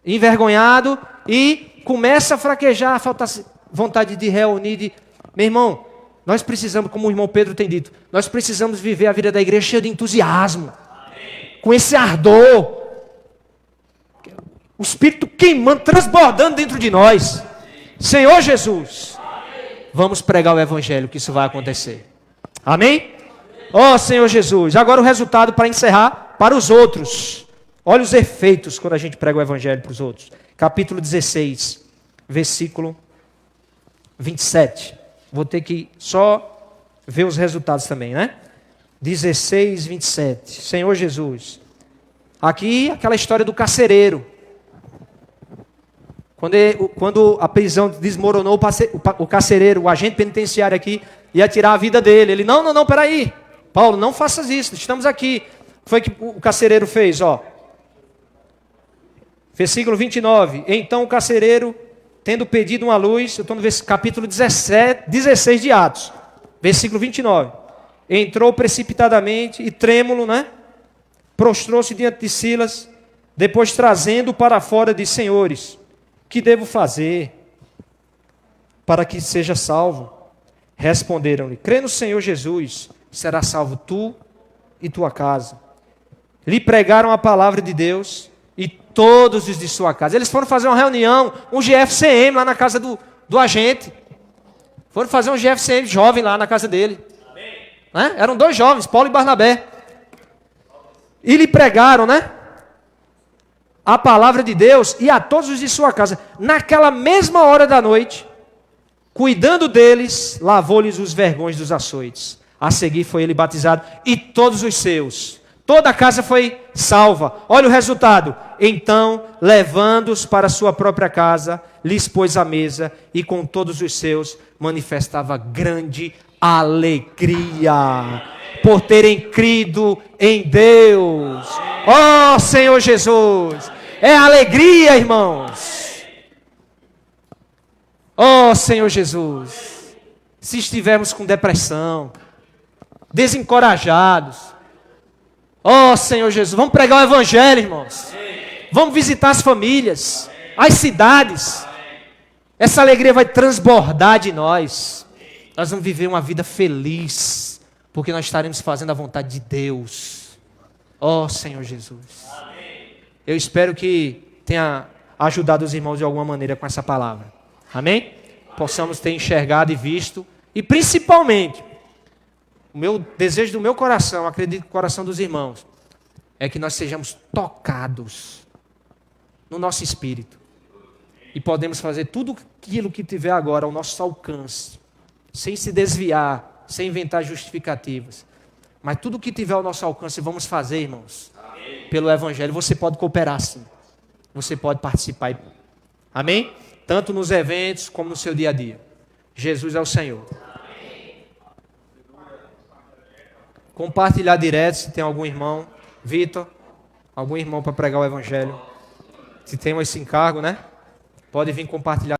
envergonhado e começa a fraquejar, a faltar vontade de reunir. Meu irmão, nós precisamos, como o irmão Pedro tem dito, nós precisamos viver a vida da igreja cheia de entusiasmo. Amém. com esse ardor, o Espírito queimando, transbordando dentro de nós. Senhor Jesus, vamos pregar o Evangelho, que isso vai acontecer. Amém? Ó Senhor Jesus, agora o resultado para encerrar, para os outros. Olha os efeitos quando a gente prega o Evangelho para os outros. Capítulo 16, versículo 27. Vou ter que só ver os resultados também, né? 16, 27. Senhor Jesus. Aqui, aquela história do carcereiro. Quando a prisão desmoronou, o carcereiro, o agente penitenciário aqui, ia tirar a vida dele. Ele, não, peraí. Paulo, não faças isso, estamos aqui. Foi que o carcereiro fez, ó. Versículo 29. Então o carcereiro, tendo pedido uma luz, eu estou no capítulo 16 de Atos. Versículo 29. Entrou precipitadamente e trêmulo, né? Prostrou-se diante de Silas, depois trazendo para fora de senhores. Que devo fazer para que seja salvo? Responderam-lhe: crê no Senhor Jesus, será salvo tu e tua casa. Lhe pregaram a palavra de Deus e todos os de sua casa. Eles foram fazer uma reunião, um GFCM lá na casa do agente. Foram fazer um GFCM jovem lá na casa dele. Né? Eram 2 jovens, Paulo e Barnabé. E lhe pregaram, né? A palavra de Deus e a todos os de sua casa. Naquela mesma hora da noite, cuidando deles, lavou-lhes os vergões dos açoites. A seguir foi ele batizado e todos os seus. Toda a casa foi salva. Olha o resultado. Então, levando-os para sua própria casa, lhes pôs a mesa e com todos os seus manifestava grande alegria por terem crido em Deus. Ó Senhor Jesus, é alegria, irmãos. Ó Senhor Jesus, se estivermos com depressão, desencorajados, ó Senhor Jesus, vamos pregar o Evangelho, irmãos. Vamos visitar as famílias, as cidades. Essa alegria vai transbordar de nós. Nós vamos viver uma vida feliz, porque nós estaremos fazendo a vontade de Deus. Ó Senhor Jesus. Eu espero que tenha ajudado os irmãos de alguma maneira com essa palavra. Amém? Possamos ter enxergado e visto. E principalmente, o meu desejo do meu coração, acredito que o coração dos irmãos, é que nós sejamos tocados no nosso espírito. E podemos fazer tudo aquilo que tiver agora ao nosso alcance, sem se desviar, sem inventar justificativas. Mas tudo que tiver ao nosso alcance, vamos fazer, irmãos. Pelo Evangelho. Você pode cooperar, sim. Você pode participar. Amém? Tanto nos eventos, como no seu dia a dia. Jesus é o Senhor. Compartilhar direto, se tem algum irmão. Vitor, algum irmão para pregar o Evangelho. Se tem esse encargo, né? Pode vir compartilhar.